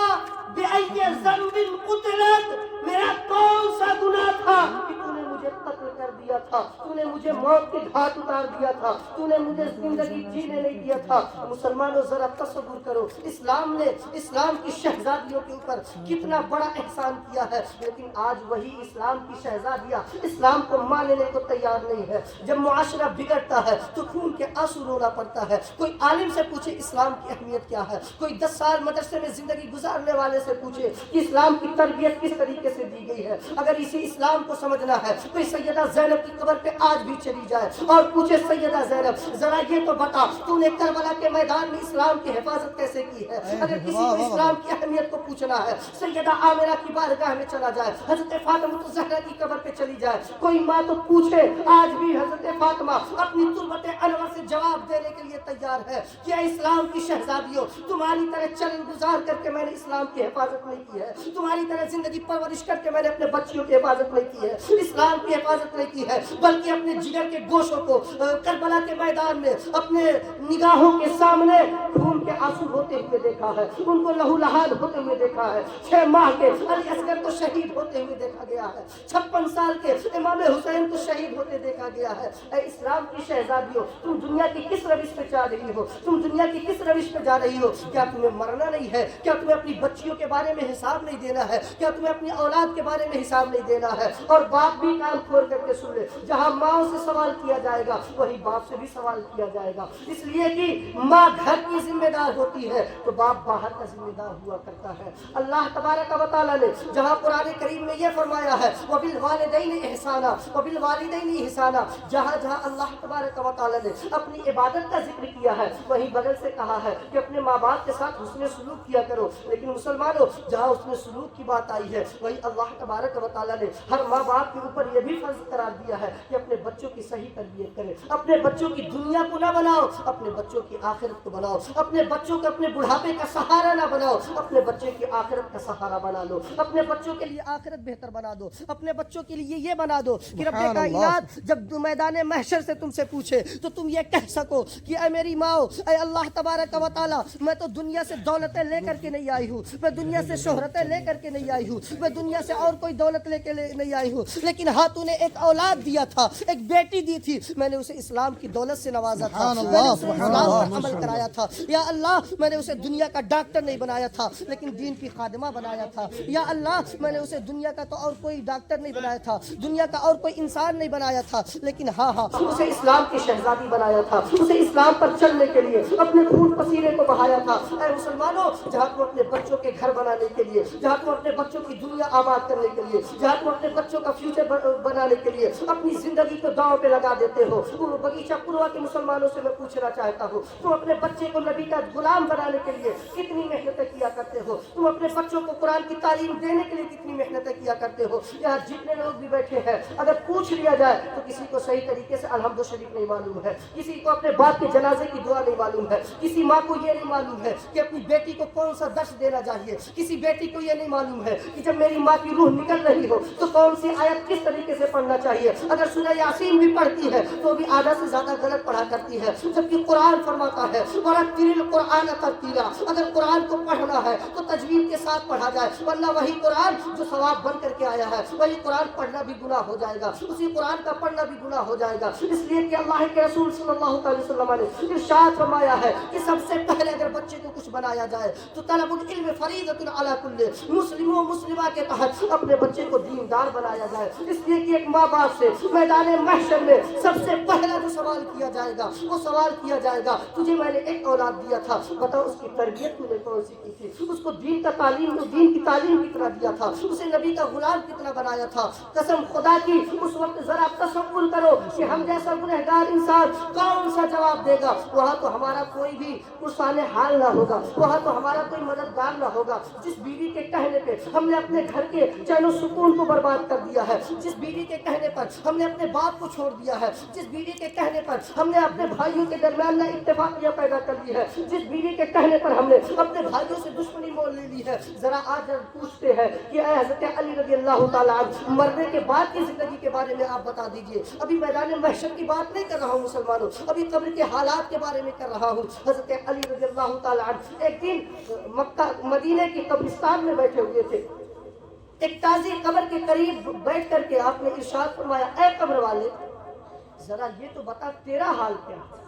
بِأَيِّ ذَنْبٍ قُتِلَتْ, میرا کون سا گناہ تھا کہ تو نے مجھے قتل کر دیا تھا, تو نے مجھے موت کے گھاٹ اتار دیا تھا, تو نے مجھے زندگی جینے نہیں دیا تھا. مسلمانوں ذرا تصور کرو اسلام نے اسلام کی شہزادیوں کے اوپر کتنا بڑا احسان کیا ہے, لیکن آج وہی اسلام کی شہزادیاں اسلام کو ماننے کو تیار نہیں ہے. جب معاشرہ بگڑتا ہے تو خون کے آنسو رونا پڑتا ہے. کوئی عالم سے پوچھے اسلام کی اہمیت کیا ہے, کوئی 10 سال مدرسے میں زندگی گزارنے والے سے پوچھے کہ اسلام کی تربیت کس طریقے سے دی گئی ہے. اگر اسی اسلام کو سمجھنا ہے کوئی سیدہ زینب کی قبر پہ آج بھی چلی جائے اور پوچھے سیدہ زینب ذرا یہ تو بتا تو نے کربلا کے میدان میں اسلام کی حفاظت کیسے کی ہے. اگر کسی کو اسلام کی اہمیت کو پوچھنا ہے سیدہ عامرہ کی بارگاہ میں چلا جائے, حضرت فاطمہ الزہرا کی قبر پہ چلی جائے, کوئی ماں تو پوچھے آج بھی حضرت فاطمہ اپنی تربت انور سے جواب دینے کے لیے تیار ہے کہ اے اسلام کی شہزادیوں تمہاری طرح چلن گزار کر کے میں نے اسلام کی حفاظت نہیں کی ہے, تمہاری طرح زندگی پرورش کر کے میں نے اپنے بچیوں کی حفاظت نہیں کی ہے, اسلام کی حفاظت نہیں کی ہے, بلکہ اپنے جگر کے گوشوں کو کربلا کے میدان میں اپنے نگاہوں کے سامنے خون کے آنسو ہوتے ہوئے دیکھا ہے, ان کو لہو لہان ہوتے ہوئے دیکھا ہے. 6 ماہ کے علی اصغر کو شہید ہوتے ہوئے دیکھا گیا ہے, 56 سال کے امام حسین کو شہید ہوتے دیکھا گیا ہے. اے اسلام کی شہزادیوں تم دنیا کی کس روش پہ جا رہی ہو, تم دنیا کی کس روش پہ جا رہی ہو. کیا تمہیں مرنا نہیں ہے, کیا تمہیں اپنی بچیوں کے بارے میں حساب نہیں دینا ہے, کیا تمہیں اپنی اولاد کے بارے میں حساب نہیں دینا ہے. اور باپ بھی کان کھول کر کے سن لے, جہاں ماں سے سوال کیا جائے گا وہی باپ سے بھی سوال کیا جائے گا, اس لیے کہ ماں گھر کی ذمہ دار ہوتی ہے تو باپ باہر کا ذمہ دار ہوا کرتا ہے۔ اللہ تبارک و تعالیٰ نے جہاں قرآن کریم میں یہ فرمایا ہے وَبِالْوَالِدَيْنِ إِحْسَانًا وَبِالْوَالِدَيْنِ إِحْسَانًا، جہاں جہاں اللہ تبارک و تعالیٰ نے اپنی عبادت کا ذکر کیا ہے وہیں بغل سے کہا ہے کہ اپنے ماں باپ کے ساتھ حسن سلوک کیا کرو۔ لیکن مسلمانوں جہاں حسن سلوک کی بات آئی ہے وہیں اللہ تبارک و تعالیٰ نے ہر ماں باپ کے اوپر یہ بھی فرض قرار دیا ہے کہ اپنے بچوں کی صحیح تربیت کرے، اپنے بچوں کی دنیا کو نہ بناؤ، اپنے بچوں کی آخرت کو بناؤ، اپنے بچوں کو اپنے بڑھاپے کا سہارا نہ بناؤ، اپنے بچے کی آخرت کا سہارا بنا لو، اپنے بچوں کے لیے آخرت بہتر بنا دو، اپنے بچوں کے لیے یہ بنا دو کہ رب سبحان اللہ۔ کائنات جب میدان محشر سے تم سے پوچھے تو تم یہ کہہ سکو کہ اے میری ماں، اے اللہ تبارک و تعالیٰ، میں تو دنیا سے دولتیں لے کر کے نہیں آئی ہوں، میں دنیا سے شہرتیں لے کر کے نہیں آئی ہوں، میں دنیا سے اور کوئی دولت لے کے نہیں آئی ہوں، لیکن ہاں تو نے ایک اولاد دیا تھا، ایک بیٹی دی تھی، میں نے اسے اسلام کی دولت سے نوازا تھا، سبحان میں اللہ، نے اسے سبحان اسلام اللہ، پر عمل کرایا تھا، یا اللہ میں نے اسے دنیا کا ڈاکٹر نہیں بنایا تھا لیکن دین کی خادمہ بنایا تھا، یا اللہ میں نے اسے دنیا کا تو اور کوئی ڈاکٹر نہیں بنایا تھا، دنیا کا اور کوئی انسان نہیں بنایا تھا، لیکن ہاں اسے اسلام کی شہزادی بنایا تھا، اسے اسلام پر چلنے کے لیے اپنے خون پسینے کو بہایا تھا۔ اے مسلمانوں، جہاں تم اپنے بچوں کے گھر بنانے کے لیے، جہاں تم اپنے بچوں کی دنیا آباد کرنے کے لیے، جہاں تم اپنے بچوں کا فیوچر بنانے کے لیے اپنی زندگی کو داؤں پہ لگا دیتے ہو، وہ بغیچہ پوروا کے مسلمانوں سے میں پوچھنا چاہتا ہوں، تم اپنے بچے کو نبی کا غلام بنانے کے لیے کتنی محنتیں کیا کرتے ہو؟ تم اپنے بچوں کو قرآن کی تعلیم دینے کے لیے کتنی محنتیں کیا کرتے ہو؟ یہاں جتنے لوگ بھی بیٹھے ہیں اگر پوچھ لیا جائے تو کسی کو صحیح طریقے سے الحمد شریف نہیں معلوم ہے، کسی کو اپنے باپ کے جنازے کی دعا نہیں معلوم ہے، کسی ماں کو یہ نہیں معلوم ہے کہ اپنی بیٹی کو کون سا درس دینا چاہیے، کسی بیٹی کو یہ نہیں معلوم ہے کہ جب میری ماں کی روح نکل رہی ہو تو کون سی آیت کس طریقے سے پڑھنا چاہیے۔ اگر سورہ یاسین بھی پڑھتی ہے تو بھی آدھا سے زیادہ غلط پڑھا کرتی ہے، جبکہ قرآن فرماتا ہے وَرَتِّلِ الْقُرْآنَ تَرْتِيلًا، اگر قرآن کو پڑھنا ہے تو تجوید کے ساتھ پڑھا جائے، ورنہ وہی قرآن جو ثواب بن کر کے آیا ہے وہی قرآن پڑھنا بھی گناہ ہو جائے گا، اسی قرآن کا پڑھنا بھی گناہ ہو جائے گا۔ اس لیے کہ اللہ کے رسول صلی اللہ علیہ وسلم نے ارشاد فرمایا ہے کہ سب سے پہلے اگر بچے کو کچھ بنایا جائے تو طلب العلم فریضۃ علی کل مسلم و مسلمہ کے تحت اپنے بچے کو دیندار بنایا جائے۔ اس لیے کہ ایک ماں باپ سے میدان محشر میں سب سے پہلا جو سوال کیا جائے گا وہ سوال کیا جائے گا تجھے میں نے ایک اولاد دیا تھا، بتا اس کی تربیت تو نے کون سی کی تھی، اس کو دین کی تعلیم کتنا دیا تھا، اسے نبی کا غلام کتنا بنایا تھا۔ قسم خدا کی اس وقت ذرا تصور کرو کہ ہم جیسا گنہگار انسان کون سا جواب دے گا، وہاں تو ہمارا کوئی بھی پرسان حال نہ ہوگا، وہاں تو ہمارا کوئی مددگار نہ ہوگا۔ جس بیوی کے کہنے پہ ہم نے اپنے گھر کے چین و سکون کو برباد کر دیا ہے، جس بیوی کے کہنے پر ہم نے اپنے باپ کو چھوڑ دیا ہے، جس بیوی کے کہنے پر ہم نے اپنے بھائیوں کے درمیان نہ اتفاقیہ پیدا کر دی ہے، جس بیوی کے کہنے پر ہم نے اپنے بھائیوں سے دشمنی مول لے لی ہے، ذرا آج پوچھتے ہیں کہ اے حضرت علی رضی اللہ تعالیٰ عنہ مرنے کے بعد کی زندگی کے بارے میں آپ بتا دیجئے۔ ابھی میدان محشر کی بات نہیں کر رہا ہوں مسلمانوں، ابھی قبر کے حالات کے بارے میں کر رہا ہوں۔ حضرت علی رضی اللہ تعالیٰ عنہ ایک دن مکہ مدینے کی قبرستان میں بیٹھے ہوئے تھے، ایک تازی قبر کے قریب بیٹھ کر کے آپ نے ارشاد فرمایا اے قبر والے ذرا یہ تو بتا تیرا حال کیا ہے۔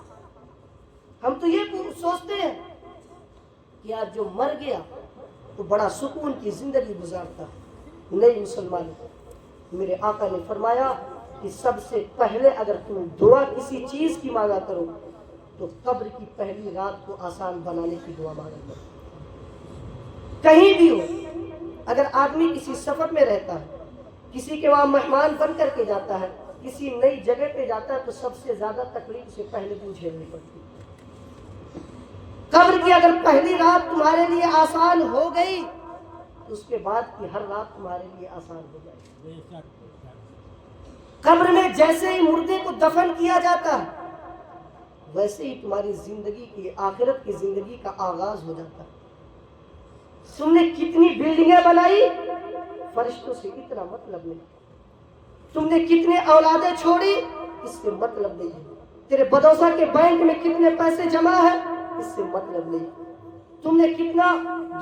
ہم تو یہ سوچتے ہیں کہ آج جو مر گیا تو بڑا سکون کی زندگی گزارتا ہے، نہیں مسلمان، میرے آقا نے فرمایا کہ سب سے پہلے اگر تم دعا کسی چیز کی مانگا کرو تو قبر کی پہلی رات کو آسان بنانے کی دعا مانگا کرو۔ کہیں بھی ہو، اگر آدمی کسی سفر میں رہتا ہے، کسی کے وہاں مہمان بن کر کے جاتا ہے، کسی نئی جگہ پہ جاتا ہے تو سب سے زیادہ تکلیف سے پہلے دن جھیلنی پڑتی ہے۔ قبر کی اگر پہلی رات تمہارے لیے آسان ہو گئی تو اس کے بعد کی ہر رات تمہارے لیے آسان ہو جائے گی۔ قبر میں جیسے ہی مردے کو دفن کیا جاتا ہے ویسے ہی تمہاری زندگی کی آخرت کی زندگی کا آغاز ہو جاتا ہے۔ تم نے کتنی بلڈنگیں بنائی، فرشتوں سے اتنا مطلب نہیں، تم نے کتنے اولادیں چھوڑی، اس سے مطلب نہیں ہے، تیرے بدوسا کے بینک میں کتنے پیسے جمع ہے، اس سے مطلب نہیں، تم نے کتنا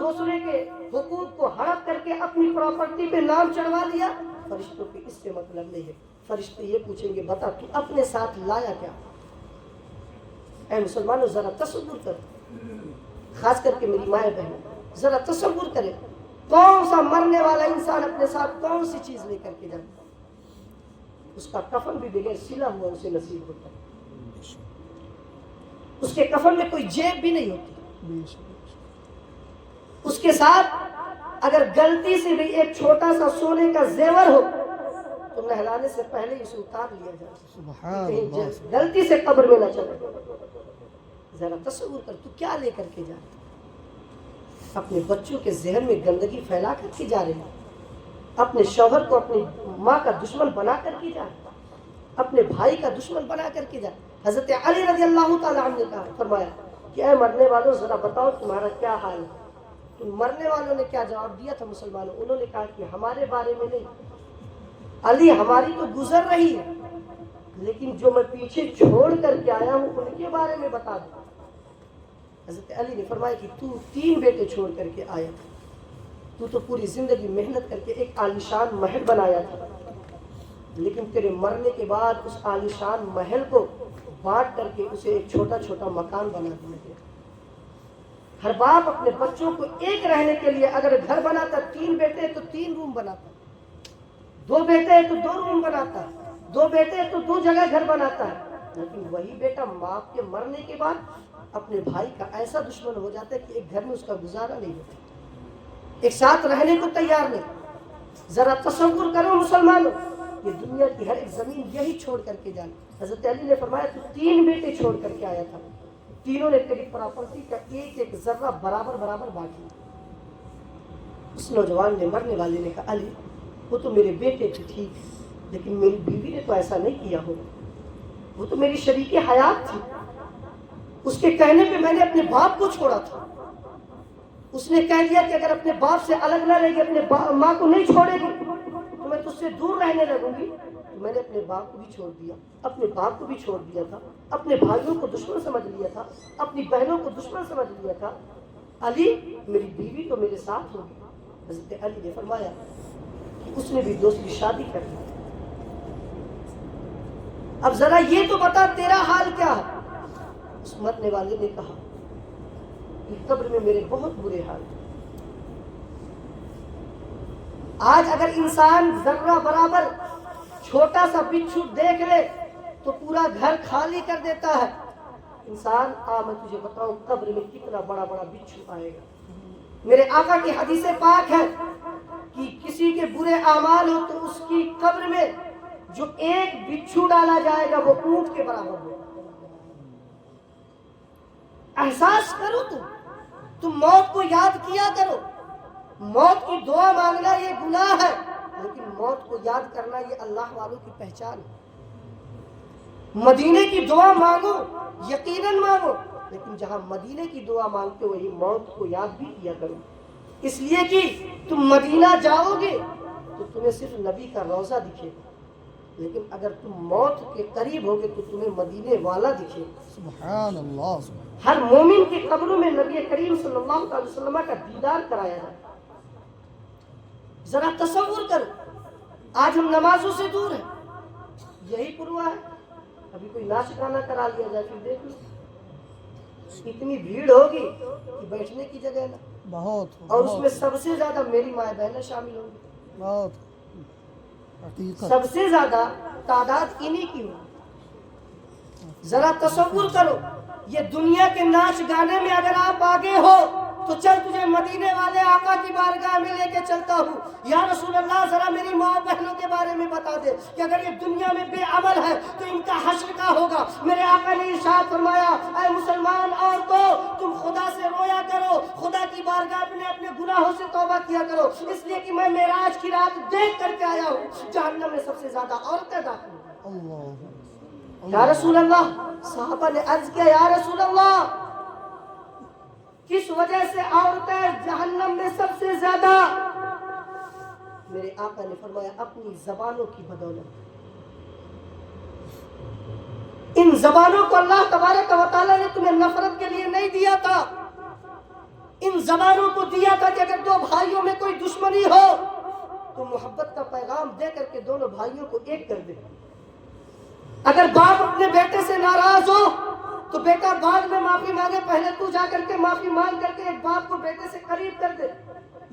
دوسرے کے حقوق کو ہڑپ کر کے اپنی پراپرٹی پہ نام چڑھوا لیا، فرشتوں کے اس سے مطلب نہیں ہے۔ فرشتے یہ پوچھیں گے بتا تو اپنے ساتھ لایا کیا۔ اے مسلمانوں ذرا تصور کرو، خاص کر کے میری مائیں بہنوں ذرا تصور کرے کون سا مرنے والا انسان اپنے ساتھ کون سی چیز لے کر کے جاتا ہے، اس کا کفن بھی بغیر سلا ہوا اسے نصیب ہوتا ہے، اس کے کفن میں کوئی جیب بھی نہیں ہوتی، اس کے ساتھ اگر غلطی سے بھی ایک چھوٹا سا سونے کا زیور ہو تو نہلانے سے پہلے اسے اتار لیا جائے، سبحان کہیں اللہ. غلطی سے قبر میں نہ چلے. ذرا تصور کر، تو کیا لے کر کے جا رہا ہے؟ اپنے بچوں کے ذہن میں گندگی پھیلا کر کے جا رہے ہیں، اپنے شوہر کو اپنی ماں کا دشمن بنا کر کے جا رہے ہیں، اپنے بھائی کا دشمن بنا کر کے جا رہے ہیں. حضرت علی رضی اللہ تعالیٰ عنہ نے کہا، فرمایا کہ اے مرنے والوں ذرا بتاؤ تمہارا کیا حال ہے. تو مرنے والوں نے کیا جواب دیا تھا مسلمانوں؟ انہوں نے کہا کہ ہمارے بارے میں نہیں علی، ہماری تو گزر رہی ہے، لیکن جو میں پیچھے چھوڑ کر کے آیا ہوں ان کے بارے میں بتا دو. حضرت علی نے فرمایا کہ تو 3 بیٹے چھوڑ کر کے آیا تھا، تو پوری زندگی محنت کر کے ایک عالیشان محل بنایا تھا، لیکن تیرے مرنے کے بعد اس عالیشان محل کو بانٹ کر کے اسے ایک چھوٹا چھوٹا مکان بنا دیا گیا. ہر باپ اپنے بچوں کو ایک رہنے کے لیے اگر گھر بناتا، 3 بیٹے تو 3 روم بناتا، 2 بیٹے تو 2 روم بناتا، 2 بیٹے تو 2 جگہ گھر بناتا ہے. لیکن وہی بیٹا ماں کے مرنے کے بعد اپنے بھائی کا ایسا دشمن ہو جاتا ہے کہ ایک گھر میں اس کا گزارا نہیں ہوتا، ایک ساتھ رہنے کو تیار نہیں. ذرا تصور کرو مسلمانوں، یہ دنیا کی ہر ایک زمین یہی چھوڑ کر کے جانا. حضرت علی نے فرمایا تو 3 بیٹے چھوڑ کر کے آیا تھا، تینوں نے تیری پراپرٹی کا ایک ایک ذرہ برابر برابر بانٹ لیا. اس نوجوان نے، مرنے والے نے کہا علی وہ تو میرے بیٹے تھے ٹھیک، لیکن میری بیوی نے تو ایسا نہیں کیا ہوگا، وہ تو میری شریک حیات تھی، اس کے کہنے پہ میں نے اپنے باپ کو چھوڑا تھا. اس نے کہہ دیا کہ اگر اپنے باپ سے الگ نہ رہے گی، اپنے ماں کو نہیں چھوڑے گی تو میں تجھ سے دور رہنے لگوں گی. تو میں نے اپنے باپ کو بھی چھوڑ دیا، اپنے باپ کو بھی چھوڑ دیا تھا، اپنے بھائیوں کو دشمن سمجھ لیا تھا، اپنی بہنوں کو دشمن سمجھ لیا تھا. علی میری بیوی تو میرے ساتھ ہوگی. حضرت علی نے فرمایا کہ اس نے بھی دوسری شادی کر لی. اب ذرا یہ تو بتا تیرا حال کیا ہے؟ اس مرنے والے نے کہا کہ قبر میں میرے بہت برے حال ہیں. آج اگر انسان ذرہ برابر چھوٹا سا بچھو دیکھ لے تو پورا گھر خالی کر دیتا ہے. انسان میں تجھے بتاؤں قبر میں کتنا بڑا بڑا بچھو آئے گا. میرے آقا کی حدیث پاک ہے کہ کسی کے برے اعمال ہو تو اس کی قبر میں جو ایک بچھو ڈالا جائے گا وہ اونٹ کے برابر ہوگا. احساس کرو تم موت کو یاد کیا کرو. موت کی دعا مانگنا یہ گناہ ہے، لیکن موت کو یاد کرنا یہ اللہ والوں کی پہچان ہے. مدینے کی دعا مانگو، یقیناً مانگو، لیکن جہاں مدینے کی دعا مانگتے ہو وہی موت کو یاد بھی کیا کرو. اس لیے کہ تم مدینہ جاؤ گے تو تمہیں صرف نبی کا روضہ دکھے گا، لیکن اگر تم موت کے قریب ہوگے تو تمہیں مدینے والا دکھے گا. سبحان اللہ. ہر مومن کی قبروں میں نبی کریم صلی اللہ علیہ وسلم کا دیدار کرایا جائے. ذرا تصور کرو، آج ہم نمازوں سے دور ہیں، یہی پروا ہے. ابھی کوئی ناچ گانا کرا لیا جائے پھر دیکھ لو اتنی بھیڑ ہوگی کہ بیٹھنے کی جگہ نہ. بہت اور اس میں سب سے زیادہ میری مائیں بہنیں شامل ہوں گی. بہت حقیقت. سب سے زیادہ تعداد انہی کی ہوگی. ذرا تصور کرو، یہ دنیا کے ناچ گانے میں اگر آپ آگے ہو تو چل تجھے مدینے والے آقا کی بارگاہ میں لے کے چلتا ہوں. یا رسول اللہ ذرا میری ماں بہنوں کے بارے میں بتا دے کہ اگر یہ دنیا میں بے عمل ہے تو ان کا حشر کیا ہوگا. میرے آقا نے ارشاد فرمایا اے مسلمان عورتوں تم خدا سے رویا کرو، خدا کی بارگاہ میں اپنے گناہوں سے توبہ کیا کرو، اس لیے کہ میں معراج کی رات دیکھ کر کے آیا ہوں جہنم میں سب سے زیادہ عورتیں داخل ہیں. اللہ. یا رسول اللہ، صحابہ نے عرض کیا یا رسول اللہ کس وجہ سے عورتیں جہنم میں سب سے زیادہ؟ میرے آقا نے فرمایا اپنی زبانوں کی بدولت. ان زبانوں کو اللہ تبارک و تعالیٰ نے تمہیں نفرت کے لیے نہیں دیا تھا، ان زبانوں کو دیا تھا کہ اگر 2 بھائیوں میں کوئی دشمنی ہو تو محبت کا پیغام دے کر کے دونوں بھائیوں کو ایک کر دے. اگر باپ اپنے بیٹے سے ناراض ہو تو بیٹا بعد میں معافی مانگے، پہلے تو جا کر کے معافی مانگ کر کے ایک باپ کو بیٹے سے قریب کر دے،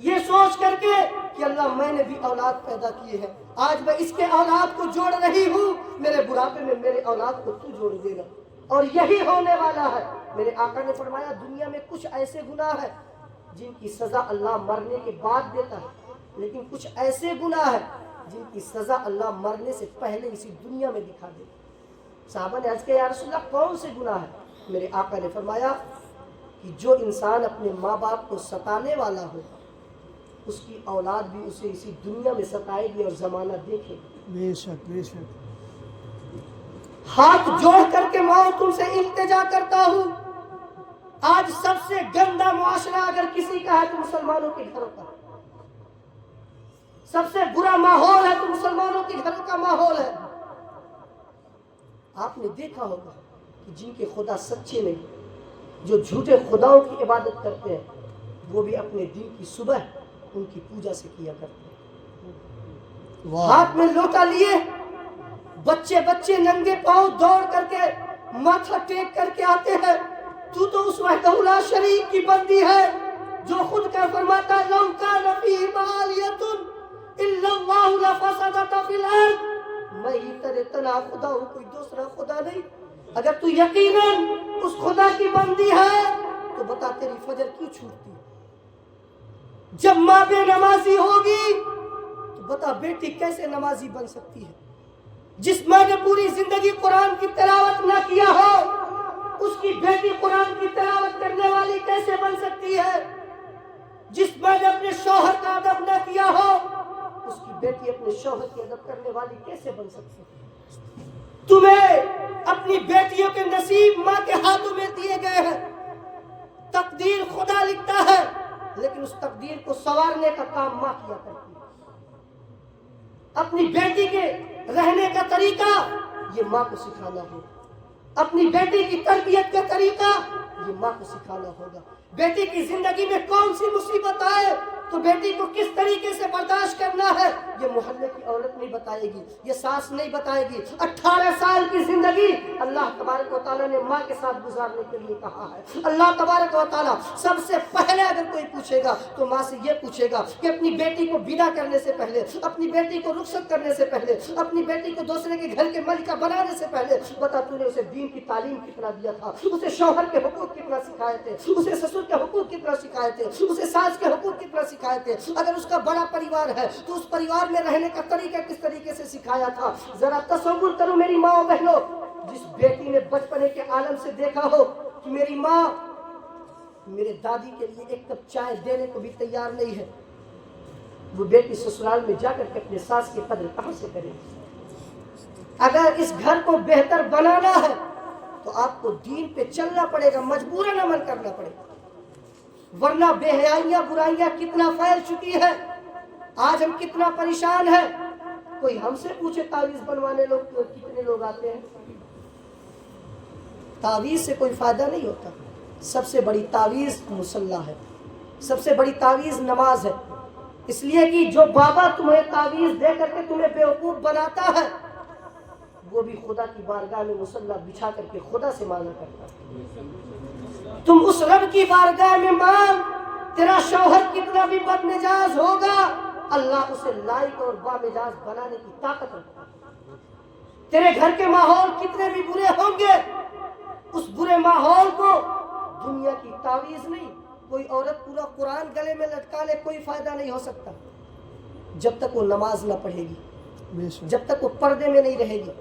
یہ سوچ کر کے کہ اللہ میں نے بھی اولاد پیدا کیے ہیں، آج میں اس کے اولاد کو جوڑ رہی ہوں، میرے بڑھاپے میں میرے اولاد کو تو جوڑ دینا. اور یہی ہونے والا ہے. میرے آقا نے فرمایا دنیا میں کچھ ایسے گناہ ہیں جن کی سزا اللہ مرنے کے بعد دیتا ہے، لیکن کچھ ایسے گناہ ہیں جن کی سزا اللہ مرنے سے پہلے اسی دنیا میں دکھا دیتا ہے۔ صحابہ نے عرض کیا یا رسول اللہ کون سے گناہ ہیں؟ میرے آقا نے فرمایا کہ جو انسان اپنے ماں باپ کو ستانے والا ہوگا اس کی اولاد بھی اسے اسی دنیا میں ستائے گی اور زمانہ دیکھے گی۔ بے شک بے شک۔ ہاتھ جوڑ کر کے ماں تم سے التجا کرتا ہوں، آج سب سے گندا معاشرہ اگر کسی کا ہے تو مسلمانوں کے گھروں کا، سب سے برا ماحول ہے تو مسلمانوں کے گھروں کا ماحول ہے۔ آپ نے دیکھا ہوگا کہ جن کے خدا سچے نہیں، جو جھوٹے خداؤں کی عبادت کرتے ہیں، وہ بھی اپنے دن کی صبح ان کی پوجا سے کیا کرتے ہیں۔ ہاتھ میں لوٹا لیے بچے ننگے پاؤں دوڑ کر کے ماتھا ٹیک کر کے آتے ہیں، تو اس وحدہ لا شریک کی بندی ہے جو خود کا فرماتا ہے لو کان فیہم آلیۃ الا اللہ لفسدتا فی الارض، میں ہی تیرے تنہا خدا ہوں، کوئی دوسرا خدا نہیں۔ اگر تو یقیناً اس خدا کی بندی ہے تو بتا تیری فجر کیوں چھوٹتی ہے؟ جب ماں بے نمازی ہوگی تو بتا بیٹی کیسے نمازی بن سکتی ہے؟ جس ماں نے پوری زندگی قرآن کی تلاوت نہ کیا ہو اس کی بیٹی قرآن کی تلاوت کرنے والی کیسے بن سکتی ہے؟ جس ماں نے اپنے شوہر کا ادب نہ کیا ہو اس کی بیٹی اپنے شوہر کی ادب کرنے والی کیسے بن سکتی ہے؟ تمہیں اپنی بیٹیوں کے نصیب ماں کے ہاتھوں میں دیے گئے ہیں، تقدیر خدا لکھتا ہے لیکن اس تقدیر کو سنوارنے کا کام ماں کیا کرتی ہے۔ اپنی بیٹی کے رہنے کا طریقہ یہ ماں کو سکھانا ہوگا، اپنی بیٹی کی تربیت کا طریقہ یہ ماں کو سکھانا ہوگا۔ بیٹی کی زندگی میں کون سی مصیبت آئے تو بیٹی کو کس طریقے سے برداشت کرنا ہے یہ محلے کی عورت نہیں بتائے گی، یہ ساس نہیں بتائے گی۔ 18 سال کی زندگی اللہ تبارک و تعالیٰ نے ماں کے ساتھ گزارنے کے لیے کہا ہے۔ اللہ تبارک و تعالیٰ سب سے پہلے اگر کوئی پوچھے گا تو ماں سے یہ پوچھے گا کہ اپنی بیٹی کو بنا کرنے سے پہلے، اپنی بیٹی کو رخصت کرنے سے پہلے، اپنی بیٹی کو دوسرے کے گھر کے ملکہ بنانے سے پہلے بتا تو نے اسے دین کی تعلیم کتنا دیا تھا، اسے شوہر کے حقوق کتنا سکھائے تھے، اسے سسر کے حقوق کتنا سکھائے تھے، اسے ساس کے حقوق کتنا سکھائے تھے۔ اگر اس کا بڑا پریوار ہے تو اس پریوار میں رہنے کا طریقہ کس طریقے سے سکھایا تھا۔ ذرا تصور کرو میری ماں و بہنوں، جس بیٹی نے بچپنے کے عالم سے دیکھا ہو کہ میری ماں میرے دادی کے لیے ایک کپ چائے دینے کو بھی تیار نہیں ہے، وہ بیٹی سسرال میں جا کر کے اپنے ساس کی قدر کہاں سے کرے گی؟ اگر اس گھر کو بہتر بنانا ہے تو آپ کو دین پہ چلنا پڑے گا، مجبوراً عمل کرنا پڑے گا، ورنہ بے حیائیاں برائیاں کتنا پھیل چکی ہے، آج ہم کتنا پریشان ہیں۔ کوئی ہم سے پوچھے تعویذ بنوانے لوگ کتنے لوگ آتے ہیں؟ تعویذ سے کوئی فائدہ نہیں ہوتا۔ سب سے بڑی تعویذ مصلی ہے، سب سے بڑی تعویذ نماز ہے، اس لیے کہ جو بابا تمہیں تعویذ دے کر کے تمہیں بیوقوف بناتا ہے وہ بھی خدا کی بارگاہ میں مصلی بچھا کر کے خدا سے مانگا کرتا ہے۔ تم اس رب کی بارگاہ میں مانگ، تیرا شوہر کتنا بھی بد مزاج ہوگا اللہ اسے لائق اور بامزاج بنانے کی طاقت رکھتا ہے۔ تیرے گھر کے ماحول کتنے بھی برے ہوں گے اس برے ماحول کو دنیا کی تعویذ نہیں، کوئی عورت پورا قرآن گلے میں لٹکا لے کوئی فائدہ نہیں ہو سکتا جب تک وہ نماز نہ پڑھے گی، جب تک وہ پردے میں نہیں رہے گی۔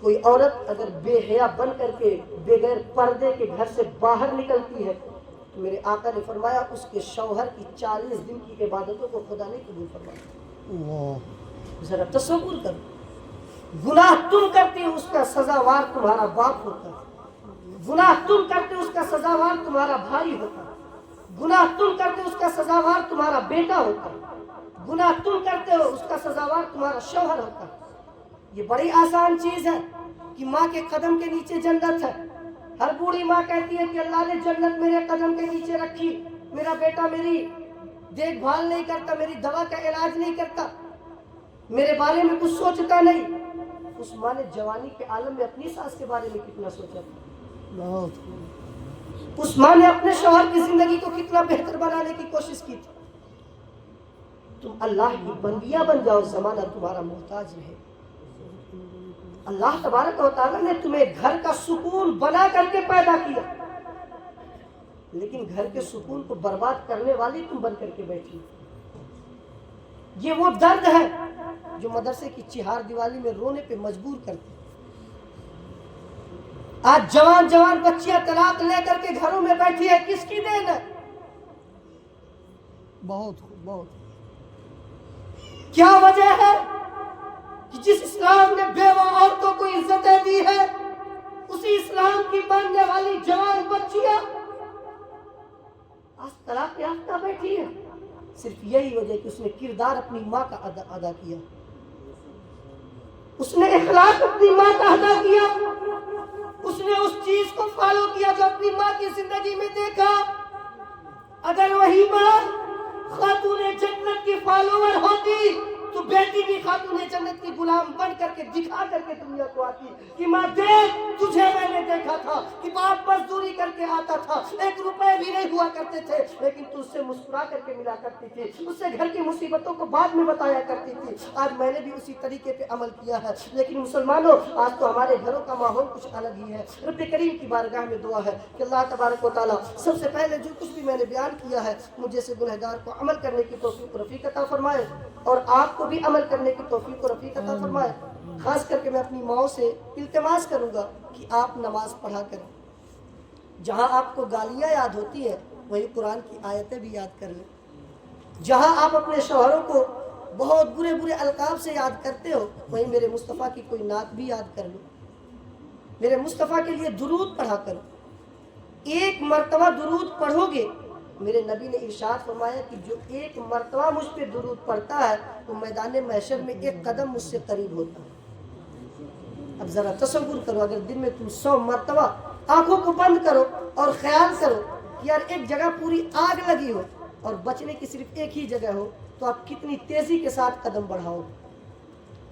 کوئی عورت اگر بے حیا بن کر کے بغیر پردے کے گھر سے باہر نکلتی ہے تو میرے آقا نے فرمایا اس کے شوہر کی 40 دن کی عبادتوں کو خدا نے قبول فرمایا۔ ذرا تصور کرو، گناہ تم کرتے اس کا سزاوار تمہارا باپ ہوتا ہے، گناہ تم کرتے اس کا سزاوار تمہارا بھائی ہوتا ہے، گناہ تم کرتے اس کا سزاوار تمہارا بیٹا ہوتا ہے، گناہ تم کرتے ہو اس کا سزاوار تمہارا شوہر ہوتا ہے۔ یہ بڑی آسان چیز ہے کہ ماں کے قدم کے نیچے جنت ہے۔ ہر بوڑھی ماں کہتی ہے کہ اللہ نے جنت میرے قدم کے نیچے رکھی، میرا بیٹا میری دیکھ بھال نہیں کرتا، میری دوا کا علاج نہیں کرتا، میرے بارے میں کچھ سوچتا نہیں۔ اس ماں نے جوانی کے عالم میں اپنی ساس کے بارے میں کتنا سوچا تھا، اس ماں نے اپنے شوہر کی زندگی کو کتنا بہتر بنانے کی کوشش کی تھی۔ تم اللہ کی بندیاں بن جاؤ، زمانہ تمہارا محتاج رہے۔ اللہ تبارک و تعالیٰ نے تمہیں گھر کا سکون بنا کر کے پیدا کیا، لیکن گھر کے سکون کو برباد کرنے والی تم بن کر کے بیٹھی. یہ وہ درد ہے جو مدرسے کی چہار دیوالی میں رونے پہ مجبور کرتی. آج جوان جوان بچیاں طلاق لے کر کے گھروں میں بیٹھی ہے، کس کی دین ہے؟ بہت خوب، بہت. کیا وجہ ہے کہ جس اسلام نے بیوہ عورتوں کو عزتیں دی ہے، اسی اسلام کی ماننے والی جوان بچیاں آج طلاق یافتہ بیٹھی ہے؟ صرف یہی وجہ کہ اس نے کردار اپنی ماں کا ادا کیا، اس نے اخلاق اپنی ماں کا ادا کیا، اس نے اس چیز کو فالو کیا جو اپنی ماں کی زندگی میں دیکھا. اگر وہی ماں خاتون جنت کی فالوور ہوتی تو بیٹی بھی خاتون جنت کی غلام بن کر کے دکھا کر کے دنیا کو آتی کہ ماں دیکھ تجھے میں نے دیکھا تھا کہ باپ مزدوری کر کے آتا تھا، 1 روپے بھی نہیں ہوا کرتے تھے، لیکن تو اس سے مسکرا کر کے ملا کرتی تھی، اس سے گھر کی مصیبتوں کو بعد میں بتایا کرتی تھی. آج میں نے بھی اسی طریقے پہ عمل کیا ہے. لیکن مسلمانوں، آج تو ہمارے گھروں کا ماحول کچھ الگ ہی ہے. رب کریم کی بارگاہ میں دعا ہے کہ اللہ تبارک و تعالیٰ سب سے پہلے جو کچھ بھی میں نے بیان کیا ہے مجھے سے گنہگار کو عمل کرنے کی توفیق و رفیق عطا فرمائے، اور آپ کو بھی عمل کرنے کی توفیق و رفیق عطا فرمائے. خاص کر کے میں اپنی ماؤں سے التماس کروں گا کہ آپ نماز پڑھا کریں. جہاں آپ کو گالیاں یاد ہوتی ہیں وہیں قرآن کی آیتیں بھی یاد کر لیں. جہاں آپ اپنے شوہروں کو بہت برے برے القاب سے یاد کرتے ہو وہیں میرے مصطفیٰ کی کوئی نعت بھی یاد کر لو. میرے مصطفیٰ کے لیے درود پڑھا کرو. 1 مرتبہ درود پڑھو گے، میرے نبی نے ارشاد فرمایا کہ جو 1 مرتبہ مجھ پہ درود پڑھتا ہے تو میدان محشر میں 1 قدم مجھ سے قریب ہوتا ہے. اب ذرا تصور کرو، اگر دن میں تم 100 مرتبہ آنکھوں کو بند کرو اور خیال کرو کہ یار ایک جگہ پوری آگ لگی ہو اور بچنے کی صرف ایک ہی جگہ ہو تو آپ کتنی تیزی کے ساتھ قدم بڑھاؤ گے.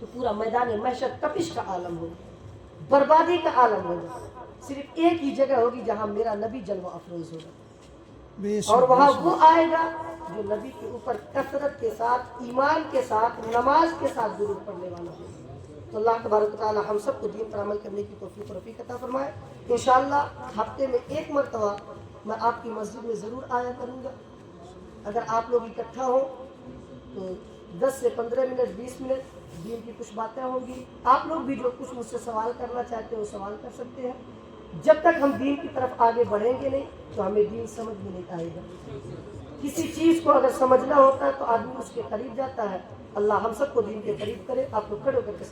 تو پورا میدان محشر تپش کا عالم ہوگا، بربادی کا عالم ہوگا. صرف ایک ہی جگہ ہوگی جہاں میرا نبی جلوہ افروز ہوگا، بے شک، اور بے وہاں شک. وہ آئے گا جو نبی کے اوپر کثرت کے ساتھ، ایمان کے ساتھ، نماز کے ساتھ درود پڑھنے والا ہوگا. تو اللہ تبارک و تعالی ہم سب کو دین پر عمل کرنے کی توفیق و رفیق عطا فرمائے. انشاءاللہ ہفتے میں 1 مرتبہ میں آپ کی مسجد میں ضرور آیا کروں گا. اگر آپ لوگ اکٹھا ہو تو 10 سے 15 منٹ 20 منٹ دین کی کچھ باتیں ہوں گی. آپ لوگ بھی جو کچھ مجھ سے سوال کرنا چاہتے ہیں وہ سوال کر سکتے ہیں. جب تک ہم دین کی طرف آگے بڑھیں گے نہیں تو ہمیں دین سمجھ میں نہیں آئے گا. کسی چیز کو اگر سمجھنا ہوتا ہے تو آدمی اس کے قریب جاتا ہے. اللہ ہم سب کو دین کے قریب کرے. آپ لوگ کھڑے ہو کر کے